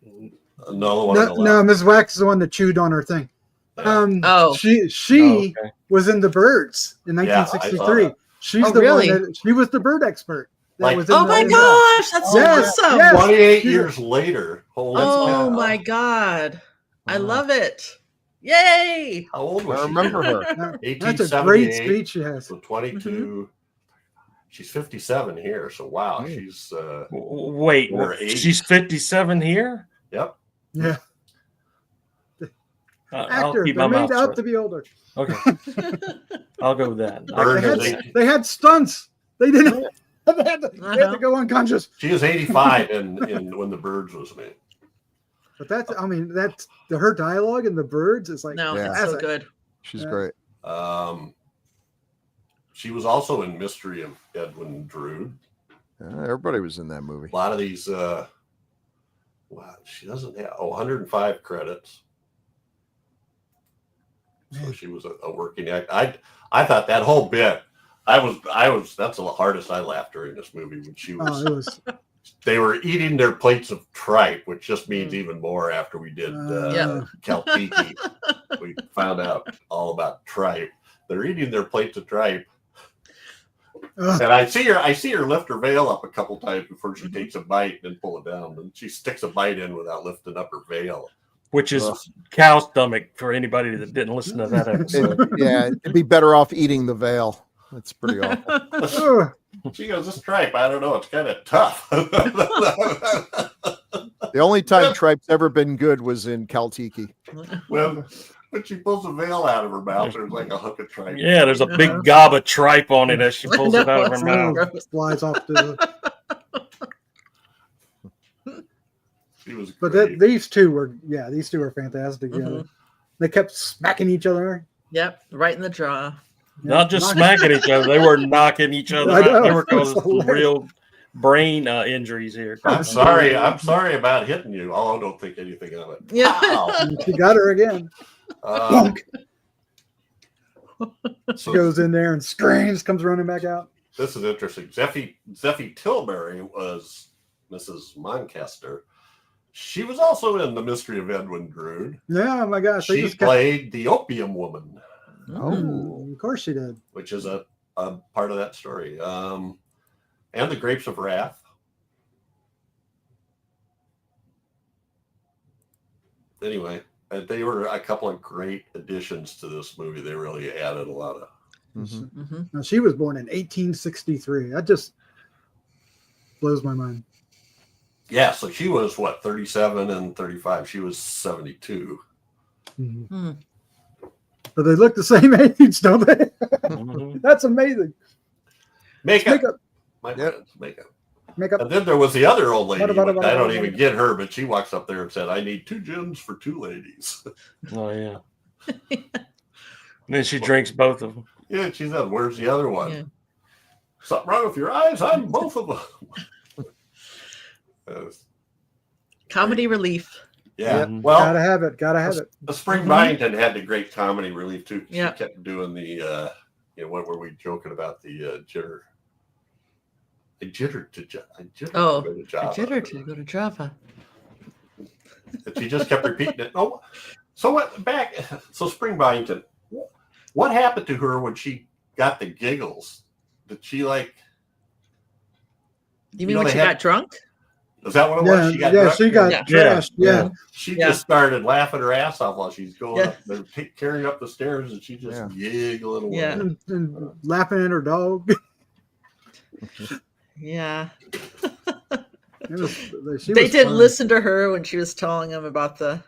No, the one on the No, left. Ms. Wax is the one that chewed on her thing. Oh. She Okay. was in The Birds in Yeah, I saw 1963. that. She's Oh, the really? one that she was the bird expert. That Like- was in Oh the- my in the- gosh, that's Yes, awesome. yes. 28 years later. Holy Oh cow. my God. I Wow. love it. Yay. How old was I she? remember her. That's a great 1878. speech she has. So 22. She's 57 here. So wow, Mm. she's Wait, Or 80. she's 57 here? yep. Yeah, I'll actor. keep They're my mouth made out shut. to be older. Okay. I'll go with that. Bird They is had, 18. they had stunts. They didn't. They had to go unconscious. She is 85 in when the Birds was made. But that's her dialogue in The Birds is like No, Yeah. it's so classic. good. She's Yeah. great. She was also in Mystery of Edwin Drood. Everybody was in that movie. A lot of these. Wow, she doesn't have 105 credits. So she was a working act. I thought that whole bit. I was. That's the hardest I laughed during this movie when she was. Oh, it was. They were eating their plates of tripe, which just means even more after we did Yeah. Kaltiki. We found out all about tripe. They're eating their plates of tripe. And I see her lift her veil up a couple times before she takes a bite and then pull it down. And she sticks a bite in without lifting up her veil. Which is cow stomach for anybody that didn't listen to that episode. Yeah, it'd be better off eating the veil. That's pretty awful. She goes, this tripe, I don't know, it's kind of tough. The only time tripe's ever been good was in Kaltiki. when when she pulls the veil out of her mouth, there's like a hook of tripe. Yeah, there's a big gob of tripe on it as she pulls it out of her mouth. Flies off the. She was But great. these two were fantastic. Yeah, Mhm. they kept smacking each other. Yep, right in the jaw. Not just Knocking- smacking each other; they were knocking each other I out. know, They were it's causing some hilarious. real brain injuries here. I'm sorry about hitting you. Oh, don't think anything of it. Yeah. Wow. And she got her again. Um, She so goes in there and screams, comes running back out. this is interesting. Zeffie Tilbury was Mrs. Moncaster. She was also in The Mystery of Edwin Drood. Yeah, oh my gosh. They She just kept, played the Opium Woman, oh, of course she did. which is a part of that story. And The Grapes of Wrath. Anyway, they were a couple of great additions to this movie. They really added a lot of. Mhm. Mhm. Now, she was born in 1863. That just blows my mind. Yeah, so she was what, 37 and 35. She was 72. Mhm. Hmm. But they look the same age, don't they? Mhm. That's amazing. Makeup. Makeup. My Yep. friends, makeup. Makeup. And then there was the other old lady. Bada, bada, but I bada, don't bada, even bada. get her, but she walks up there and said, "I need 2 gins for 2 ladies." Oh yeah. And then she drinks both of them. Yeah, she said, "Where's the other one?" Yeah. Something wrong with your eyes? I'm both of them. Comedy relief. Yeah. Yep. Well, Gotta have it. Gotta have it. the Spring Mhm. Byington had the great comedy relief too. Yeah. She kept doing the, what were we joking about? The jitter. I jittered to Oh, go to Java. Jitter to go to Java. And she just kept repeating it. Oh, so what? So Spring Byington, what happened to her when she got the giggles? Did she like? You mean know, when they she had- got drunk? Is that what it Yeah, was? She got yeah, drunk? she got Yeah. trashed. Yeah. She Yeah. just started laughing her ass off while she's going Yeah. up. They're carrying up the stairs, and she just giggling away. Yeah. And laughing at her dog. Yeah. It was- she They was didn't fun. listen to her when she was telling them about the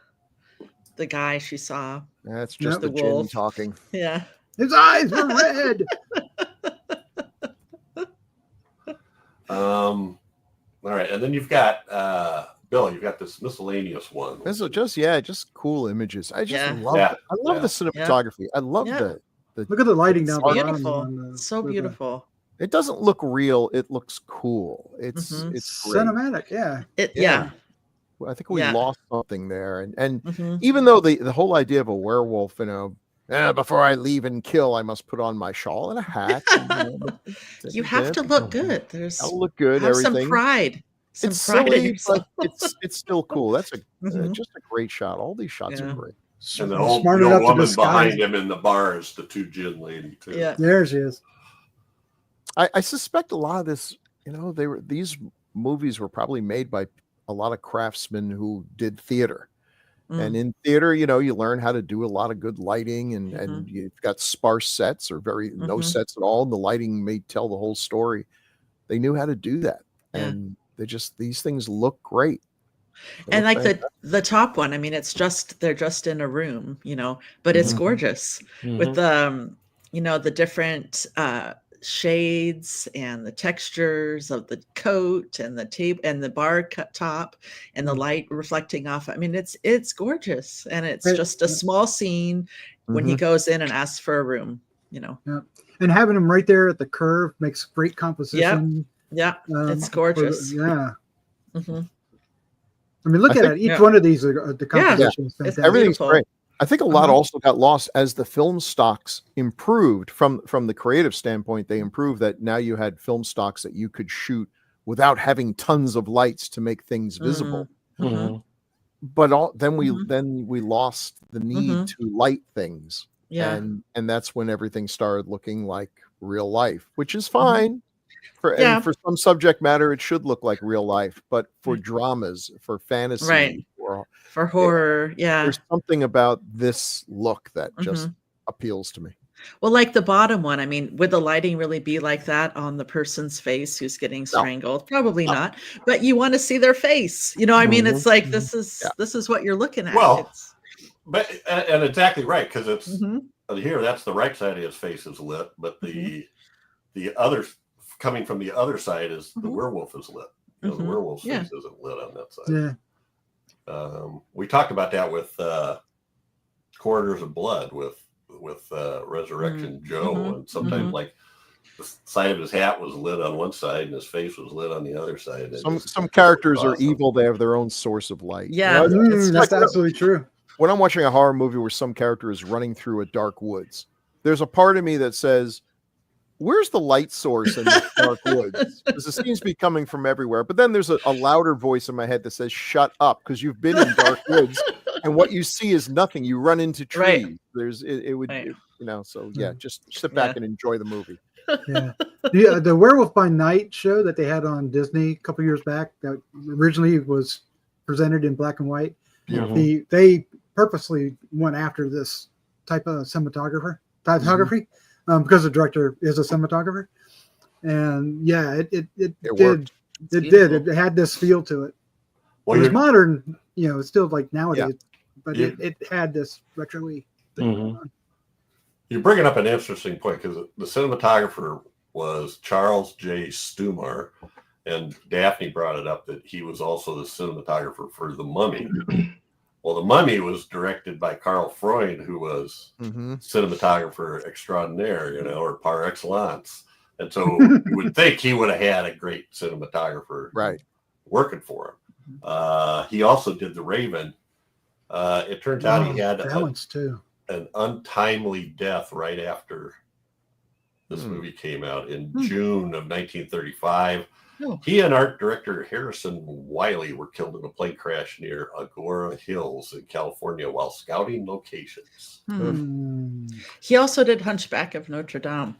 guy she saw. That's just Yep. the The Jenny wolf. talking. Yeah. His eyes were red. All right, and then you've got Bill. You've got this miscellaneous one. This is just cool images. I just Yeah. love Yeah. it. I love Yeah. the cinematography. I love Yeah. the Look at the lighting down It's the bottom. Beautiful. on the- So with the- beautiful. it doesn't look real, it looks cool. It's Mhm. it's great. Cinematic, yeah. Yeah. I think we Yeah. lost something there. And Mhm. even though the whole idea of a werewolf, before I leave and kill, I must put on my shawl and a hat. You have to look good. There's I'll look good. have Everything. some pride. Some It's pride in silly, yourself. but it's still cool. That's Mhm. just a great shot. All these shots Yeah. are great. And the Smart old enough to woman disguise behind it. him in the bar is the 2 gin lady too. Yeah. There she is. I suspect a lot of this, these movies were probably made by a lot of craftsmen who did theater. And in theater, you learn how to do a lot of good lighting and you've got sparse sets or no Mhm. sets at all. And the lighting may tell the whole story. They knew how to do that. Yeah. And these things look great. They And look like the top one, I mean, they're just in a room, but it's Mhm. gorgeous Mhm. with the different shades and the textures of the coat and the table and the bar top and the light reflecting off. I mean, it's gorgeous, and it's It- just a small scene when he Mhm. goes in and asks for a room. And having them right there at the curve makes great composition. Yeah, it's for gorgeous. yeah. Mhm. I mean, look I at think- it. Each one of these are the composition is It's fantastic. Everything's beautiful. great. I think a lot Uh-huh. also got lost as the film stocks improved from the creative standpoint. They improved that now you had film stocks that you could shoot without having tons of lights to make things visible. Mhm. Mhm. But then Mhm. we lost the need Mhm. to light things, Yeah. and that's when everything started looking like real life, which is fine. Yeah. And for some subject matter, it should look like real life. But for dramas, for fantasy, Right. For horror. Yeah. there's something about this look that just Mhm. appeals to me. Well, like the bottom one, I mean, would the lighting really be like that on the person's face who's getting strangled? Probably not. But you want to see their face. I mean, Mhm. it's like Mhm. this is Yeah. this is what you're looking at. Well, It's, But and exactly right, because it's Mhm. here. That's the right side of his face is lit, but the other coming from the other side is the werewolf is lit. You know, the werewolf's face isn't lit on that side. Yeah. We talked about that with Corridors of Blood with Resurrection Joe, and sometimes like the side of his hat was lit on one side and his face was lit on the other side. Some characters are evil. They have their own source of light. Yeah, That's like, absolutely true. when I'm watching a horror movie where some character is running through a dark woods, there's a part of me that says, where's the light source in the dark woods? Because it seems to be coming from everywhere. But then there's a louder voice in my head that says, shut up, because you've been in dark woods and what you see is nothing. You run into trees. Right. There's you know, so yeah, just sit back and enjoy the movie. Yeah. The Werewolf by Night show that they had on Disney a couple years back that originally was presented in black and white. Beautiful. They purposely went after this type of cinematography because the director is a cinematographer, and yeah, it did. It had this feel to it. Well, it was modern, you know, it's still like nowadays, but Yeah. it had this retro-y thing going on. You're bringing up an interesting point because the cinematographer was Charles J. Stumar, and Daphne brought it up that he was also the cinematographer for The Mummy. Well, The Mummy was directed by Carl Freund, who was cinematographer extraordinaire, you know, or par excellence. And so you would think he would have had a great cinematographer working for him. He also did The Raven. It turns out he had an untimely death right after this movie came out in June of 1935. He and art director Harrison Wiley were killed in a plane crash near Agora Hills in California while scouting locations. He also did Hunchback of Notre Dame.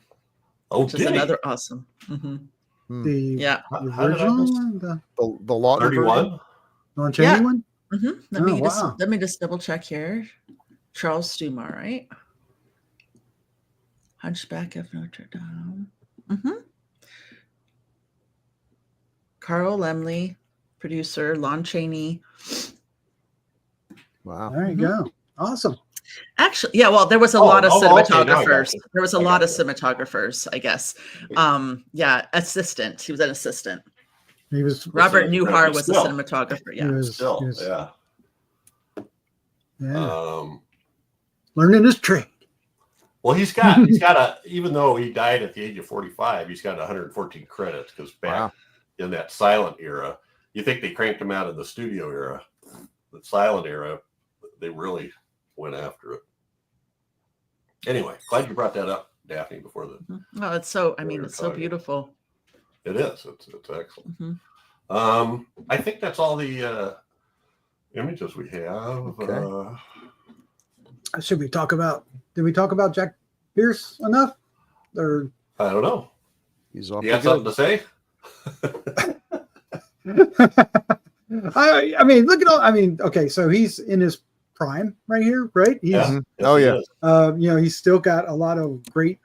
Oh, which is another awesome. The original one? The Law 31? Lon Chaney one? Let me just double check here. Charles Stumar, right? Hunchback of Notre Dame. Carl Lemley, producer, Lon Chaney. Wow. There you go. Awesome. Actually, yeah, well, there was a lot of cinematographers. Okay, there was a lot of cinematographers, I guess. Assistant. He was an assistant. He was Robert Newhart was the cinematographer. Yeah. Learning his trade. Well, he's got even though he died at the age of 45, he's got 114 credits because back in that silent era, you think they cranked him out of the studio era. The silent era, they really went after it. Anyway, glad you brought that up, Daphne, before the. Oh, it's so. It's so beautiful. It is. It's excellent. I think that's all the images we have. Okay. Should we talk about? Did we talk about Jack Pierce enough? Or I don't know. He's off. You got something to say? I mean, look at all. I mean, okay, so he's in his prime right here, right? He's, Yes, you know, he's still got a lot of great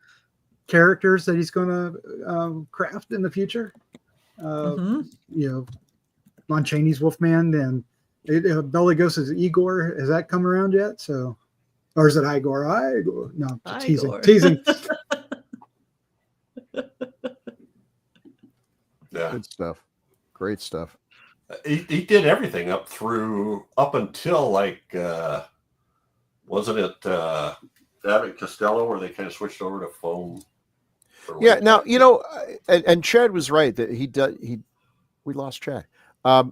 characters that he's going to craft in the future. You know, Lon Chaney's Wolfman, and Bela Lugosi's Igor. Has that come around yet? So, or is it Igor? Igor? No, teasing. Yeah, good stuff. Great stuff. He did everything up until like wasn't it Abbott Costello where they kind of switched over to foam? Yeah. Now you know, and Chad was right that we lost Chad.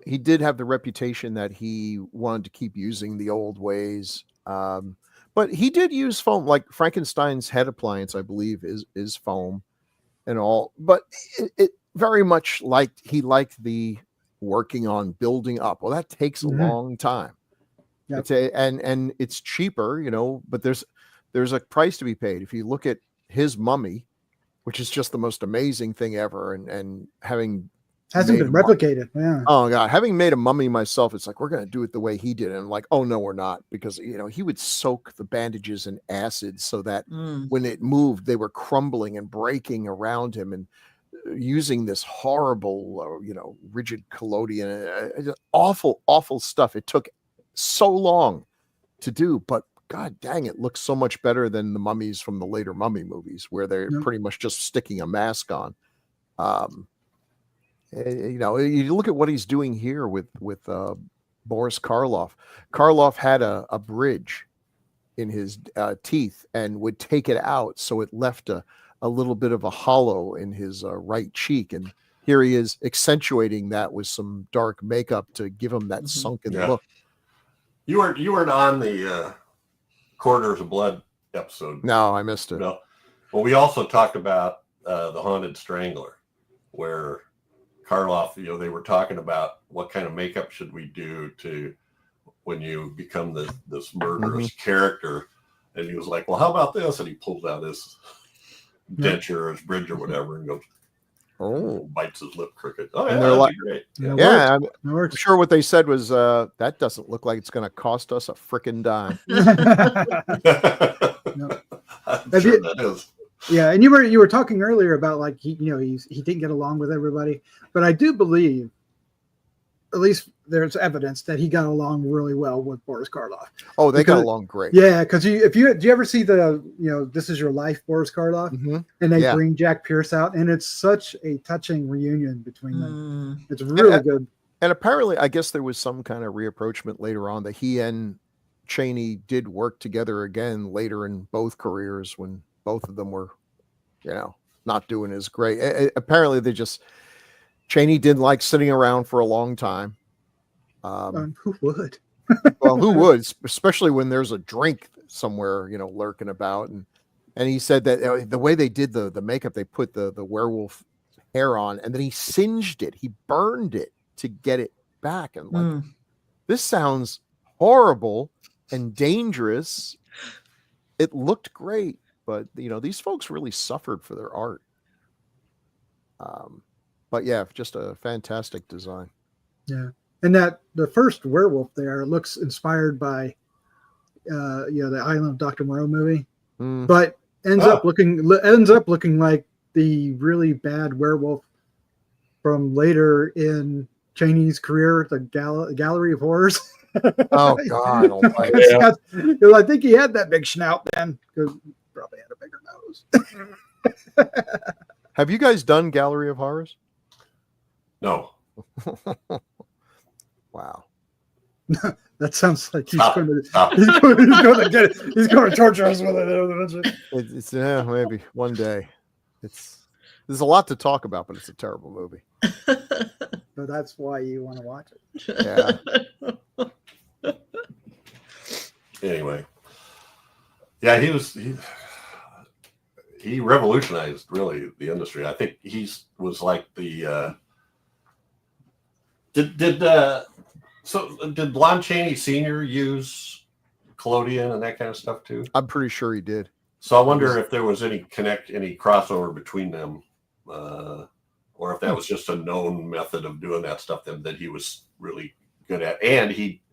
He did have the reputation that he wanted to keep using the old ways, but he did use foam. Like Frankenstein's head appliance, I believe, is foam and all. But it very much he liked the working on building up. Well, that takes a long time. Yep. And it's cheaper, you know, but there's a price to be paid. If you look at his mummy, which is just the most amazing thing ever, and having hasn't been replicated. Yeah. Oh God, having made a mummy myself, it's like we're gonna do it the way he did it. And I'm like, oh no, we're not, because you know he would soak the bandages in acid so that when it moved, they were crumbling and breaking around him, and using this horrible, you know, rigid collodion, awful stuff. It took so long to do, but God dang, it looks so much better than the mummies from the later mummy movies where they're pretty much just sticking a mask on. You know, you look at what he's doing here with Boris Karloff. Karloff had a bridge in his teeth and would take it out, so it left a little bit of a hollow in his right cheek, and here he is accentuating that with some dark makeup to give him that sunken look. You weren't on the Corridors of Blood episode. No, I missed it. No. Well, we also talked about the Haunted Strangler, where Karloff, you know, they were talking about what kind of makeup should we do to when you become this murderous character, and he was like, well, how about this? And he pulls out his denture or his bridge or whatever and goes, bites his lip crooked. Oh, and yeah, they're like, great. Yeah, I'm sure what they said was, that doesn't look like it's going to cost us a frickin' dime. I'm sure that is. Yeah, and you were talking earlier about like he didn't get along with everybody, but I do believe, at least there's evidence that he got along really well with Boris Karloff. Oh, they got along great. Yeah, because do you ever see the This Is Your Life, Boris Karloff, and they bring Jack Pierce out, and it's such a touching reunion between them. It's really good. And apparently, I guess there was some kind of reapproachment later on that he and Chaney did work together again later in both careers when both of them were, not doing as great. Apparently, Chaney didn't like sitting around for a long time. Who would? Well, who would? Especially when there's a drink somewhere, lurking about. And he said that the way they did the makeup, they put the werewolf hair on, and then he singed it. He burned it to get it back. And this sounds horrible and dangerous. It looked great, but these folks really suffered for their art. But yeah, just a fantastic design. Yeah. And that the first werewolf there looks inspired by the Island of Dr. Moreau movie, but ends up looking like the really bad werewolf from later in Chaney's career, the Gallery of Horrors. Oh God! I think he had that big snout then, because he probably had a bigger nose. Have you guys done Gallery of Horrors? No. Wow. That sounds like he's going to get it. He's going to torture us with it. It's maybe one day. There's a lot to talk about, but it's a terrible movie. So that's why you want to watch it. Yeah. Anyway, yeah, he revolutionized really the industry. I think he was like the did Lon Chaney Sr. use collodion and that kind of stuff too? I'm pretty sure he did. So I wonder if there was any crossover between them, or if that was just a known method of doing that stuff that he was really good at, and he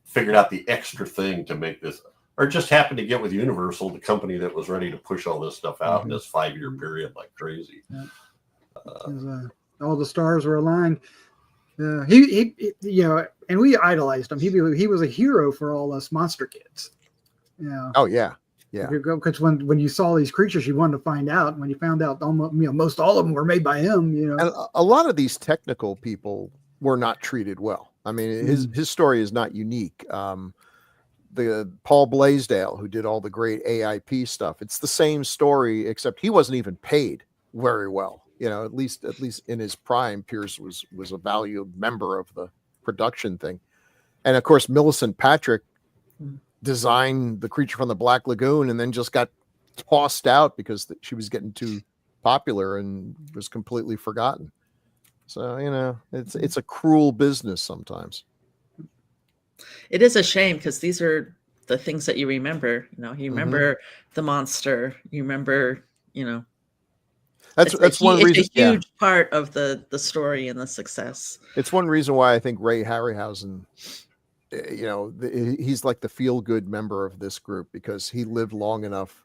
figured out the extra thing to make this, or just happened to get with Universal, the company that was ready to push all this stuff out in this 5-year period like crazy. Yeah. All the stars were aligned. He and we idolized him. He was a hero for all us monster kids. Yeah. Oh yeah. Yeah. Because when you saw these creatures, you wanted to find out. When you found out, almost most all of them were made by him. And a lot of these technical people were not treated well. I mean, his story is not unique. The Paul Blaisdell, who did all the great AIP stuff, it's the same story, except he wasn't even paid very well. At least in his prime, Pierce was a valued member of the production thing. And of course, Millicent Patrick designed the creature from the Black Lagoon and then just got tossed out because she was getting too popular and was completely forgotten. So, it's a cruel business sometimes. It is a shame because these are the things that you remember. You remember the monster. You remember, That's one reason. It's a huge part of the story and the success. It's one reason why I think Ray Harryhausen, he's like the feel-good member of this group because he lived long enough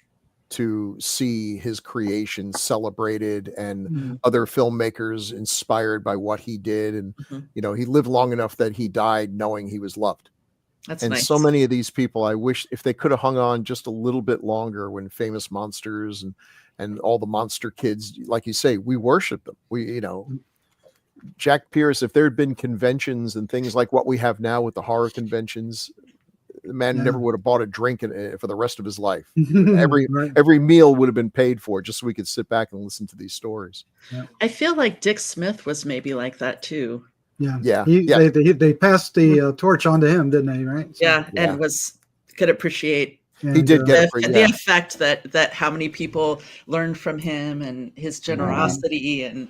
to see his creation celebrated and other filmmakers inspired by what he did. And, he lived long enough that he died knowing he was loved. That's And nice. so many of these people, I wish if they could have hung on just a little bit longer when Famous Monsters and all the monster kids, like you say, we worship them. Jack Pierce, if there had been conventions and things like what we have now with the horror conventions, the man never would have bought a drink for the rest of his life. Every meal would have been paid for just so we could sit back and listen to these stories. I feel like Dick Smith was maybe like that too. Yeah. They passed the torch on to him, didn't they? Right. So, and could appreciate. He did get the effect that how many people learned from him and his generosity, and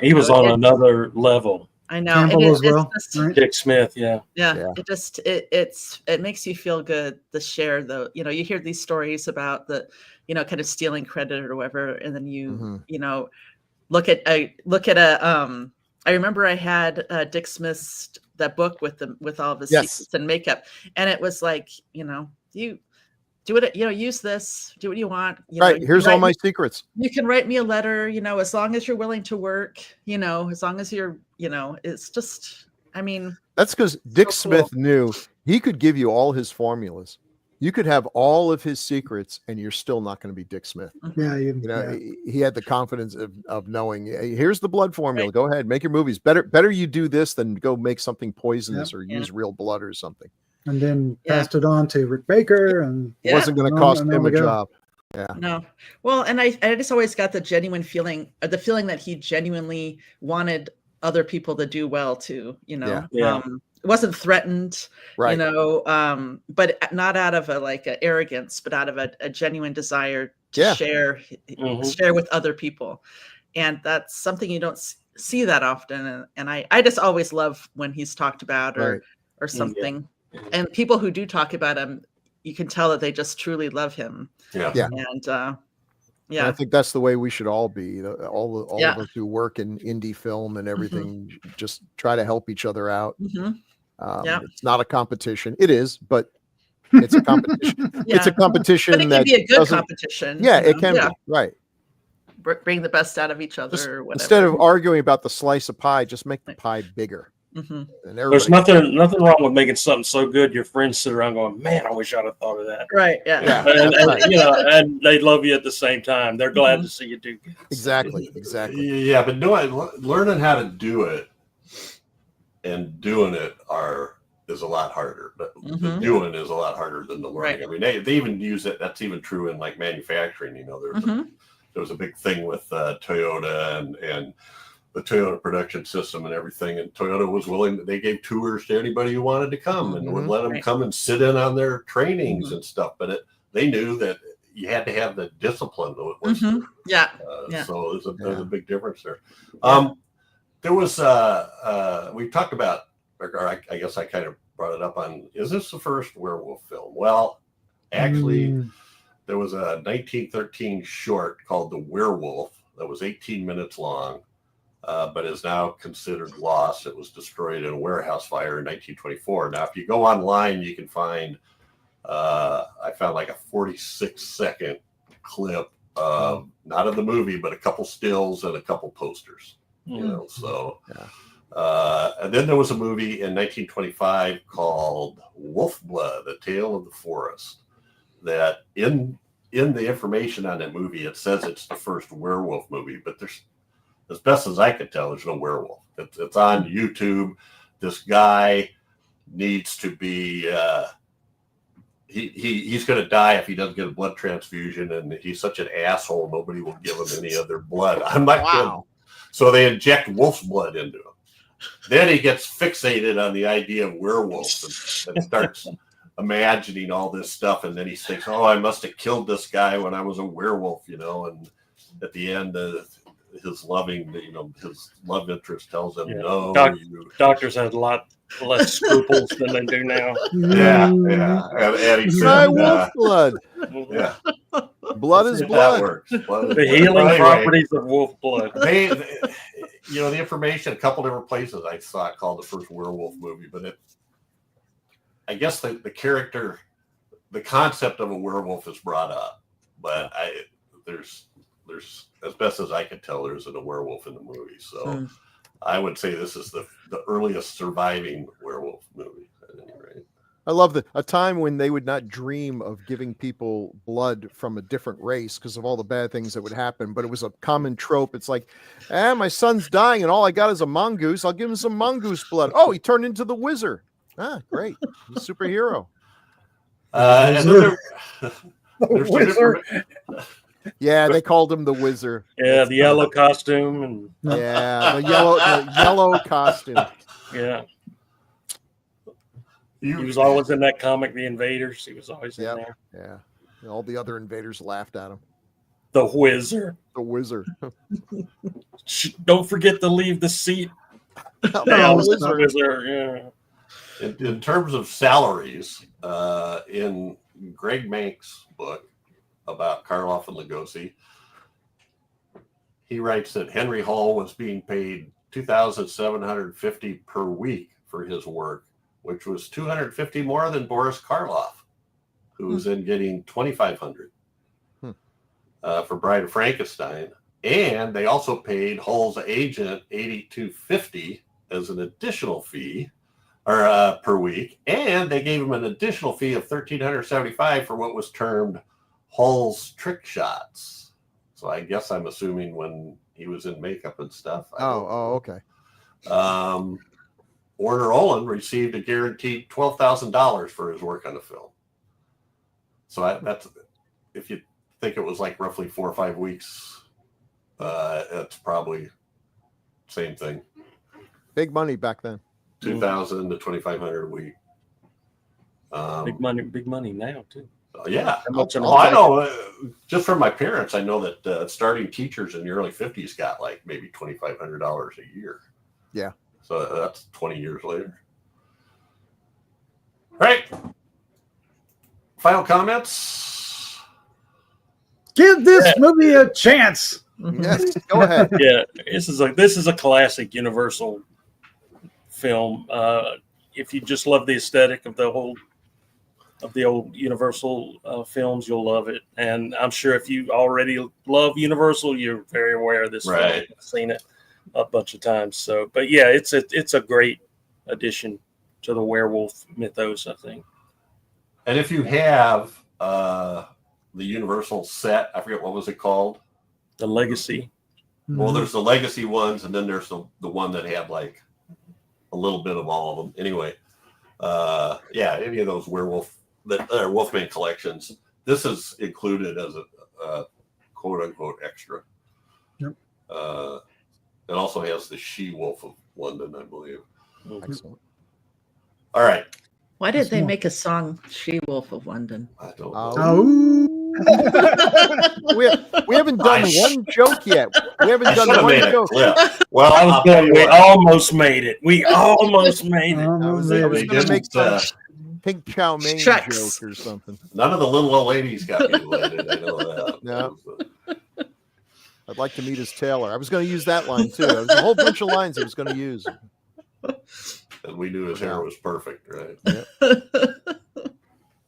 he was on another level. I know. Campbell as well. Right? Dick Smith, yeah. It makes you feel good to share you hear these stories about the kind of stealing credit or whatever, and then you look at I remember I had Dick Smith's that book with all of his secrets and makeup, and it was like you do it, use this, do what you want. Here's all my secrets. You can write me a letter, as long as you're willing to work, as long as you're, it's just, I mean. That's because Dick Smith knew he could give you all his formulas. You could have all of his secrets and you're still not going to be Dick Smith. He had the confidence of knowing, hey, here's the blood formula. Right. Go ahead, make your movies. Better you do this than go make something poisonous or use real blood or something. And then passed it on to Rick Baker, and it wasn't going to cost him a job. Yeah. No. Well, and I just always got the genuine feeling, the feeling that he genuinely wanted other people to do well too. It wasn't threatened, right. But not out of a arrogance, but out of a genuine desire to share with other people. And that's something you don't see that often. And I just always love when he's talked about or something. Yeah. And people who do talk about him, you can tell that they just truly love him. Yeah. And and I think that's the way we should all be. All of us who work in indie film and everything, just try to help each other out. It's not a competition. It is, but it's a competition. It's a competition, but it can be a good competition. Yeah, it can be. Right. Bring the best out of each other. Or whatever. Instead of arguing about the slice of pie, just make the pie bigger. And there's nothing wrong with making something so good your friends sit around going, man, I wish I'd have thought of that. Right. Yeah. And they love you at the same time. They're glad to see you do good. Exactly. Yeah, but learning how to do it and doing it is a lot harder. But the doing is a lot harder than the learning. Right. I mean, they even use it. That's even true in like manufacturing. There was a big thing with Toyota and the Toyota production system and everything, and Toyota was willing. They gave tours to anybody who wanted to come and would let them come and sit in on their trainings and stuff. But they knew that you had to have the discipline. So there's a big difference there. There was we talked about, or I guess I kind of brought it up on, is this the first werewolf film? Well, actually, there was a 1913 short called The Werewolf that was 18 minutes long. But is now considered lost. It was destroyed in a warehouse fire in 1924. Now, if you go online, you can find, I found like a 46-second clip, not of the movie, but a couple stills and a couple posters. And then there was a movie in 1925 called Wolf Blood, A Tale of the Forest, that in the information on that movie, it says it's the first werewolf movie, but there's, as best as I could tell, there's no werewolf. It's on YouTube. This guy needs to be, he's going to die if he doesn't get a blood transfusion, and he's such an asshole, nobody will give him any other blood. I'm not kidding. So they inject wolf's blood into him. Then he gets fixated on the idea of werewolves and starts imagining all this stuff. And then he thinks, oh, I must have killed this guy when I was a werewolf, and at the end, his love interest tells him no. Doctors had a lot less scruples than they do now. And he said, wolf blood. Yeah, blood is blood. That works. The healing properties of wolf blood. The information, a couple different places I saw it called the first werewolf movie, but I guess the character, the concept of a werewolf is brought up, but there's as best as I can tell, there isn't a werewolf in the movie. So I would say this is the earliest surviving werewolf movie at any rate. I love a time when they would not dream of giving people blood from a different race because of all the bad things that would happen. But it was a common trope. It's like, my son's dying and all I got is a mongoose. I'll give him some mongoose blood. Oh, he turned into the wizard. Ah, great. He's a superhero. And then there's two different. Yeah, they called him the wizard. Yeah, the yellow costume and Yeah, the yellow costume. yeah. He was always in that comic, The Invaders. He was always in there. Yeah. And all the other invaders laughed at him. The Wizard. The wizard. Don't forget to leave the seat. The Wizard. Yeah. In terms of salaries, in Greg Mank's book about Karloff and Lugosi, he writes that Henry Hall was being paid $2,750 per week for his work, which was $250 more than Boris Karloff, who was then getting $2,500 for Bride of Frankenstein. And they also paid Hall's agent $8,250 as an additional fee, or per week, and they gave him an additional fee of $1,375 for what was termed Hall's trick shots. So I guess I'm assuming when he was in makeup and stuff. Okay. Warner Olin received a guaranteed $12,000 for his work on the film. So that's, if you think it was like roughly 4 or 5 weeks, it's probably same thing. Big money back then. $2,000 to $2,500 a week. Big money now too. Yeah. Oh, I know. Just from my parents, I know that starting teachers in the early 50s got like maybe $2,500 a year. Yeah. So that's 20 years later. Right. Final comments. Give this movie a chance. Yes, go ahead. Yeah, this is a classic Universal film. If you just love the aesthetic of the old Universal films, you'll love it. And I'm sure if you already love Universal, you're very aware of this film. I've seen it a bunch of times. So, but yeah, it's a great addition to the werewolf mythos, I think. And if you have the Universal set, I forget what was it called? The Legacy. Well, there's the Legacy ones, and then there's the one that had like a little bit of all of them. Anyway, any of those Wolfman collections, this is included as a quote unquote extra. Yep. It also has the She-Wolf of London, I believe. Excellent. All right. Why did they make a song, She-Wolf of London? I don't know. We haven't done one joke yet. We haven't done one joke. Well, we almost made it. We almost made it. I was going to make some pink chow mein joke or something. None of the little old ladies got mutilated. I know that. No. I'd like to meet his tailor. I was going to use that line too. There was a whole bunch of lines I was going to use. And we knew his hair was perfect, right? Yep.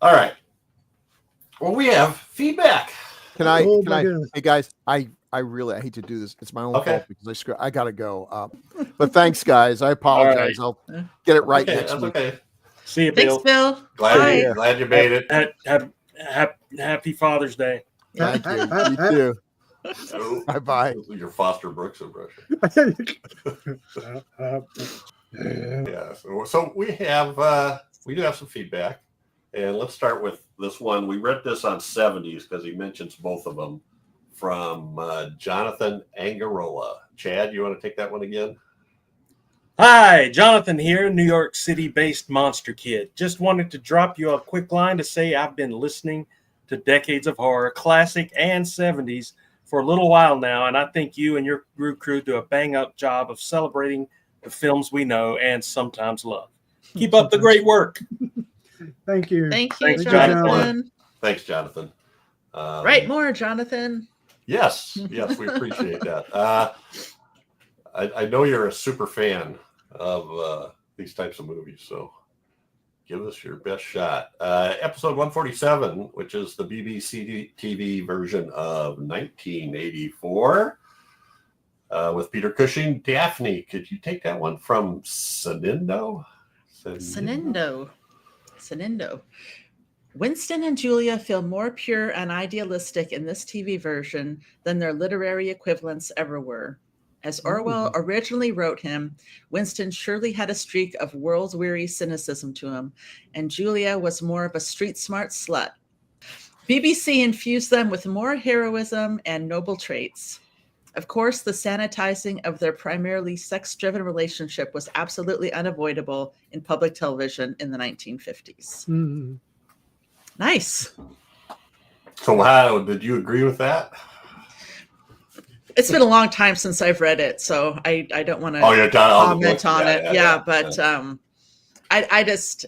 All right. Well, we have feedback. Can I hey guys, I hate to do this. It's my own fault because I gotta go. But thanks, guys. I apologize. Right. I'll get it right next week. Okay. See you, Bill. Thanks, Bill. Glad you made it. Happy Father's Day. Thank you. You too. Bye. Your Foster Brooks impression. Yeah. So we do have some feedback, and let's start with this one. We read this on 70s because he mentions both of them from Jonathan Angarola. Chad, you want to take that one again? Hi, Jonathan here, New York City-based Monster Kid. Just wanted to drop you a quick line to say I've been listening to Decades of Horror, classic and 70s, for a little while now, and I think you and your Grue-Crew do a bang-up job of celebrating the films we know and sometimes love. Keep up the great work. Thank you. Thanks, Jonathan. Thanks, Jonathan. Write more, Jonathan. Yes, we appreciate that. I know you're a super fan of these types of movies, so give us your best shot. Episode 147, which is the BBC TV version of 1984, with Peter Cushing. Daphne, could you take that one from Sanindo? Sanindo. Sanindo. Winston and Julia feel more pure and idealistic in this TV version than their literary equivalents ever were. As Orwell originally wrote him, Winston surely had a streak of world-weary cynicism to him, and Julia was more of a street-smart slut. BBC infused them with more heroism and noble traits. Of course, the sanitizing of their primarily sex-driven relationship was absolutely unavoidable in public television in the 1950s. Mm. Nice. So how did you agree with that? It's been a long time since I've read it, so I don't want to comment on it. But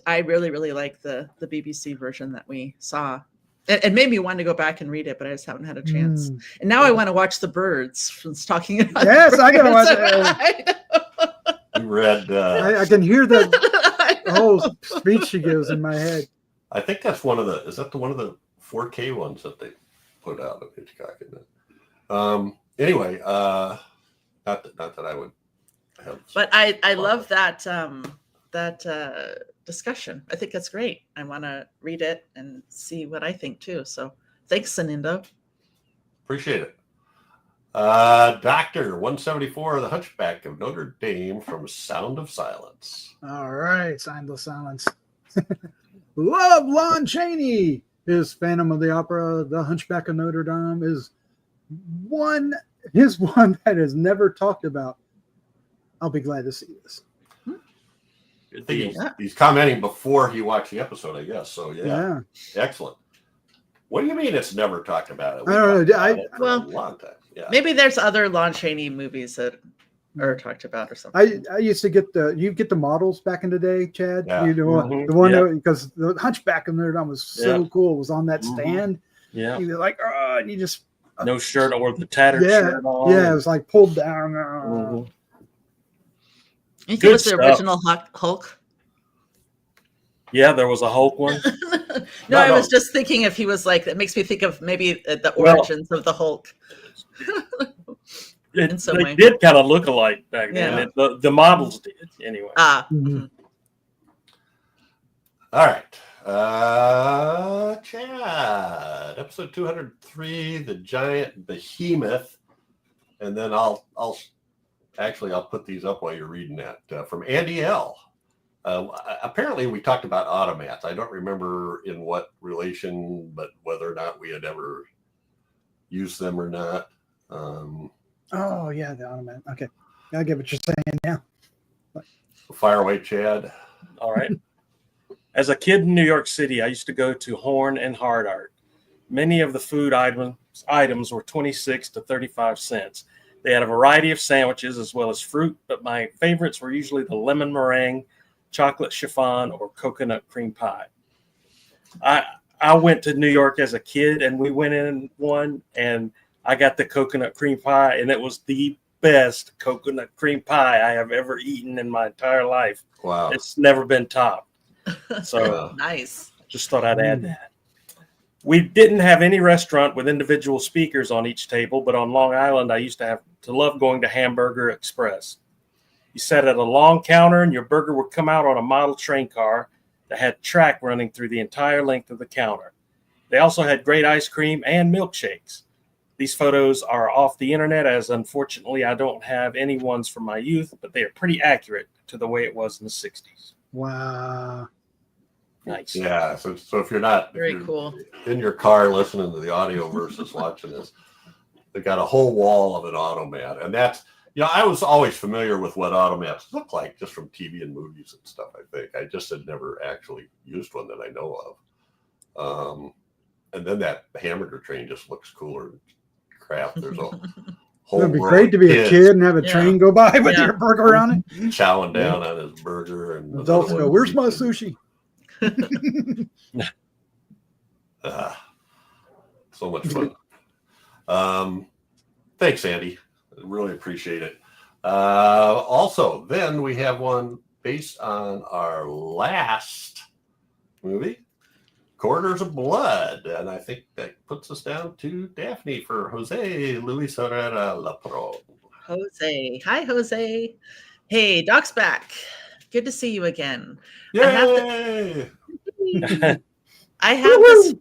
I really, really like the BBC version that we saw. It made me want to go back and read it, but I just haven't had a chance. And now I want to watch The Birds. From talking about yes, I gotta watch it. You read. I can hear the whole speech she gives in my head. I think that's one of the. Is that one of the 4K ones that they put out of Hitchcock? Isn't it? Anyway, not that I would have. But I love that discussion. I think that's great. I want to read it and see what I think too. So thanks, Sanindo. Appreciate it. Doctor 174, The Hunchback of Notre Dame from Sound of Silence. All right, Sound of Silence. Love Lon Chaney. His Phantom of the Opera, The Hunchback of Notre Dame is one that is never talked about. I'll be glad to see this. I think he's commenting before he watched the episode, I guess. So yeah. Excellent. What do you mean it's never talked about? I don't know. For a long time. Yeah. Maybe there's other Lon Chaney movies that are talked about or something. I used to get the models back in the day, Chad. Yeah. You know, the one because the Hunchback of Notre Dame was so cool. It was on that stand. Yeah. You were like, oh, and you just no shirt or the tattered shirt on. Yeah, it was like pulled down. You think it was the original Hulk? Yeah, there was a Hulk one. No, I was just thinking if he was like, that makes me think of maybe the origins of the Hulk. They did kind of look alike back then. The models did, anyway. All right. Chad, episode 203, The Giant Behemoth. And then I'll put these up while you're reading that. From Andy L. Apparently we talked about automats. I don't remember in what relation, but whether or not we had ever used them or not. Oh yeah, the automat. Okay, I get what you're saying now. Fire away, Chad. All right. As a kid in New York City, I used to go to Horn and Hard Art. Many of the food items were 26 to 35 cents. They had a variety of sandwiches as well as fruit, but my favorites were usually the lemon meringue, chocolate chiffon, or coconut cream pie. I went to New York as a kid, and we went in one, and I got the coconut cream pie, and it was the best coconut cream pie I have ever eaten in my entire life. Wow. It's never been topped. So nice. Just thought I'd add that. We didn't have any restaurant with individual speakers on each table, but on Long Island, I used to love going to Hamburger Express. You sat at a long counter, and your burger would come out on a model train car that had track running through the entire length of the counter. They also had great ice cream and milkshakes. These photos are off the internet, as unfortunately I don't have any ones from my youth, but they are pretty accurate to the way it was in the 60s. Wow. Nice. Yeah. So if you're not cool in your car listening to the audio versus watching this, they got a whole wall of an automat. And that's, I was always familiar with what automats look like just from TV and movies and stuff, I think. I just had never actually used one that I know of. And then that hamburger train just looks cooler than crap. There's a whole It'd be great to be a kid and have a train go by with your burger on it. Chowing down on his burger. And adults go, where's my sushi? So much fun. Thanks, Andy. I really appreciate it. Also, then we have one based on our last movie, Corridors of Blood. And I think that puts us down to Daphne for Jose Luis Herrera Lapro. Jose. Hi, Jose. Hey, Doc's back. Good to see you again. Yay! I have this.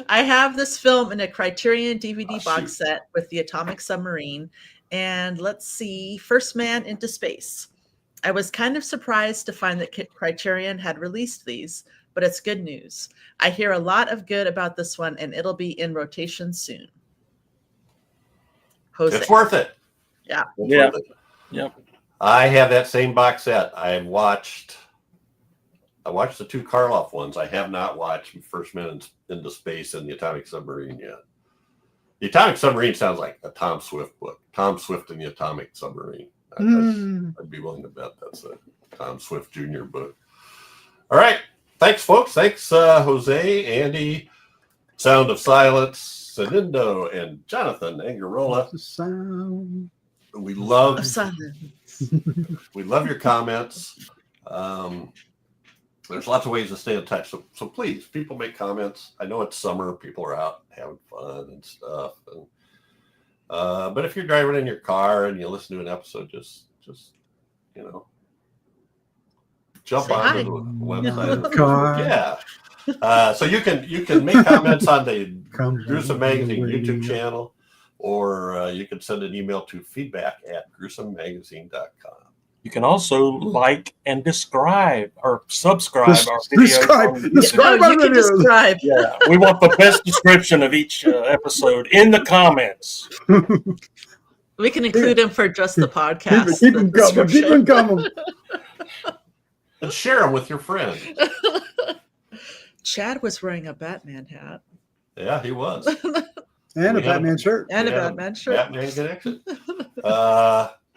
I have this film in a Criterion DVD box shoot. set with the atomic submarine, and let's see, First Man into Space. I was kind of surprised to find that Criterion had released these, but it's good news. I hear a lot of good about this one, and it'll be in rotation soon. Jose. It's worth it. Yeah. It's Yeah. worth it. Yep. I have that same box set. I watched the two Karloff ones. I have not watched First Man into Space and the Atomic Submarine yet. The Atomic Submarine sounds like a Tom Swift book. Tom Swift and the Atomic Submarine. I'd be willing to bet that's a Tom Swift Jr. book. All right. Thanks, folks. Thanks, Jose, Andy, Sound of Silence, Sanindo, and Jonathan Angarola. The sound We love Of silence. we love your comments. There's lots of ways to stay in touch. So please, people make comments. I know it's summer. People are out having fun and stuff. And, but if you're driving in your car and you listen to an episode, just jump Say onto hi. the website. of the Car. Yeah. So you can make comments on the comes Gruesome on Magazine the YouTube radio. channel, or you can send an email to feedback@gruesomemagazine.com. You can also like and describe or subscribe our videos. Describe- on YouTube. describe- No, you can describe. Yeah, we want the best description of each episode in the comments. We can include them for just the podcast. Keep the them coming. Keep them coming. And share them with your friends. Chad was wearing a Batman hat Yeah, he was. And a We have- Batman shirt. and a Yeah, Batman shirt. Batman connection.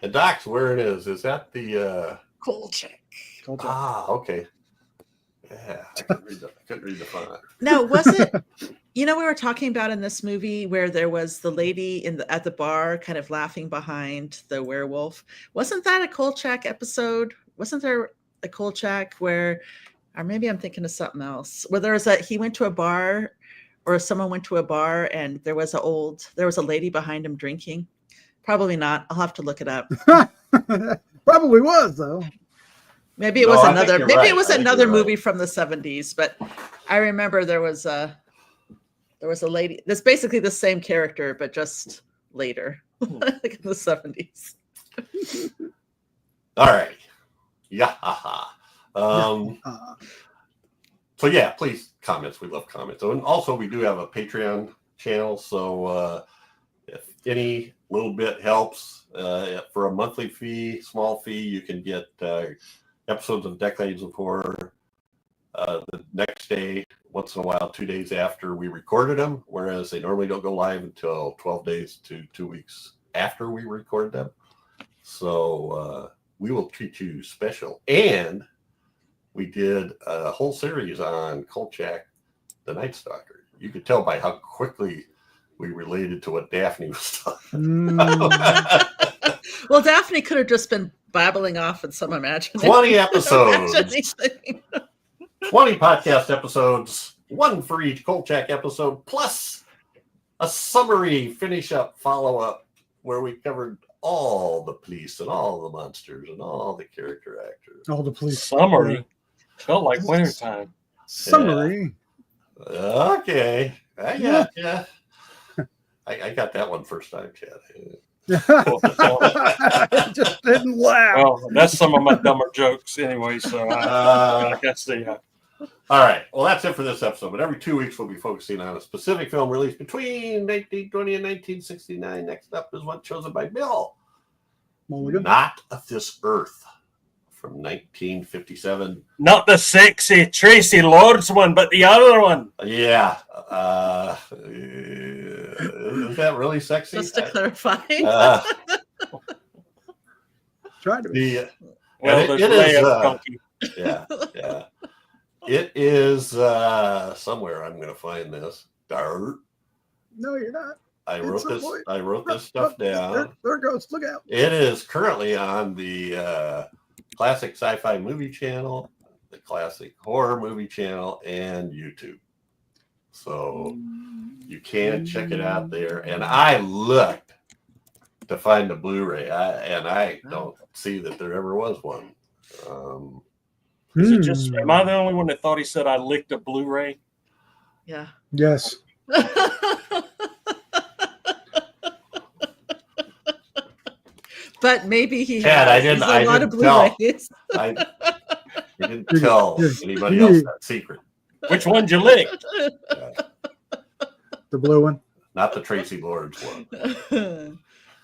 And Doc's where it is. Is that the Cool check. okay. Yeah, I couldn't read the font. No, was it? We were talking about in this movie where there was the lady at the bar, kind of laughing behind the werewolf. Wasn't that a Kolchak episode? Wasn't there a Kolchak where, or maybe I'm thinking of something else, where he went to a bar, or someone went to a bar, and there was a lady behind him drinking. Probably not. I'll have to look it up. Probably was though. Maybe it No, was I think another. you're Maybe right. it was I think another you're right. movie from the 70s. But I remember there was a lady. That's basically the same character, but just later, like in the 70s. All right. Yeah. So yeah, please comments. We love comments. And also we do have a Patreon channel. So if any little bit helps, for a monthly fee, small fee, you can get episodes of Decades of Horror the next day, once in a while, 2 days after we recorded them, whereas they normally don't go live until 12 days to 2 weeks after we record them. So we will treat you special. And we did a whole series on Kolchak, the Night Stalker. You could tell by how quickly we related to what Daphne was talking about. Well, Daphne could have just been babbling off in some imagination. 20 episodes. imagination. 20 podcast episodes, one for each Kolchak episode, plus a summary finish-up follow-up where we covered all the police and all the monsters and all the character actors. All the police. Summary. Felt like wintertime. Summary. Okay. I got that one first time, Chad. Just didn't laugh. Well, that's some of my dumber jokes anyway, so I guess All right. Well, that's it for this episode. But every 2 weeks, we'll be focusing on a specific film released between 1920 and 1969. Next up is one chosen by Bill. Mulligan. Not of This Earth from 1957. not the sexy Tracy Lords one, but the other one. Yeah. Is that really sexy? Just to clarify. Tried to be. Well, it there's is, Leia Funky. Yeah. It is somewhere. I'm going to find this. Dart. No, you're not. I It's wrote a this. boy. I wrote this stuff down. There it goes. Look out. It is currently on the classic sci-fi movie channel, the classic horror movie channel, and YouTube. So you can check it out there. And I looked to find the Blu-ray, and I don't see that there ever was one. Is it just? Am I the only one that thought he said I licked a Blu-ray? Yeah. Yes. But maybe he Chad, has. I There's a lot of didn't tell. Blu-rays. You didn't tell anybody else that secret. Which one you licked? The blue one. Not the Tracy Lords one.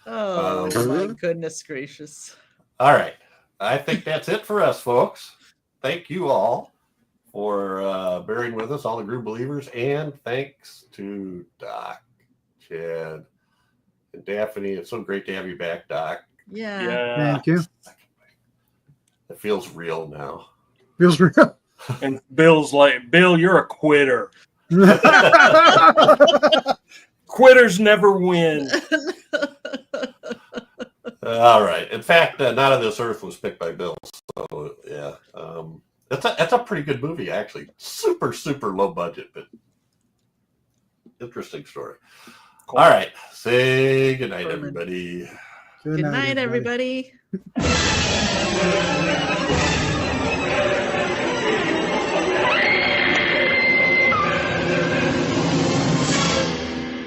Oh my goodness gracious. All right. I think that's it for us, folks. Thank you all for bearing with us, all the Grue believers, and thanks to Doc, Chad, and Daphne. It's so great to have you back, Doc. Yeah. Thank you. It feels real now. Feels real. And Bill's like, Bill, you're a quitter. Quitters never win. All right. In fact, Not of This Earth was picked by Bill. So, yeah. That's a pretty good movie, actually. Super, super low budget, but interesting story. Cool. All right. Say goodnight, everybody. Good night, everybody.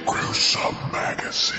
Gruesome Magazine.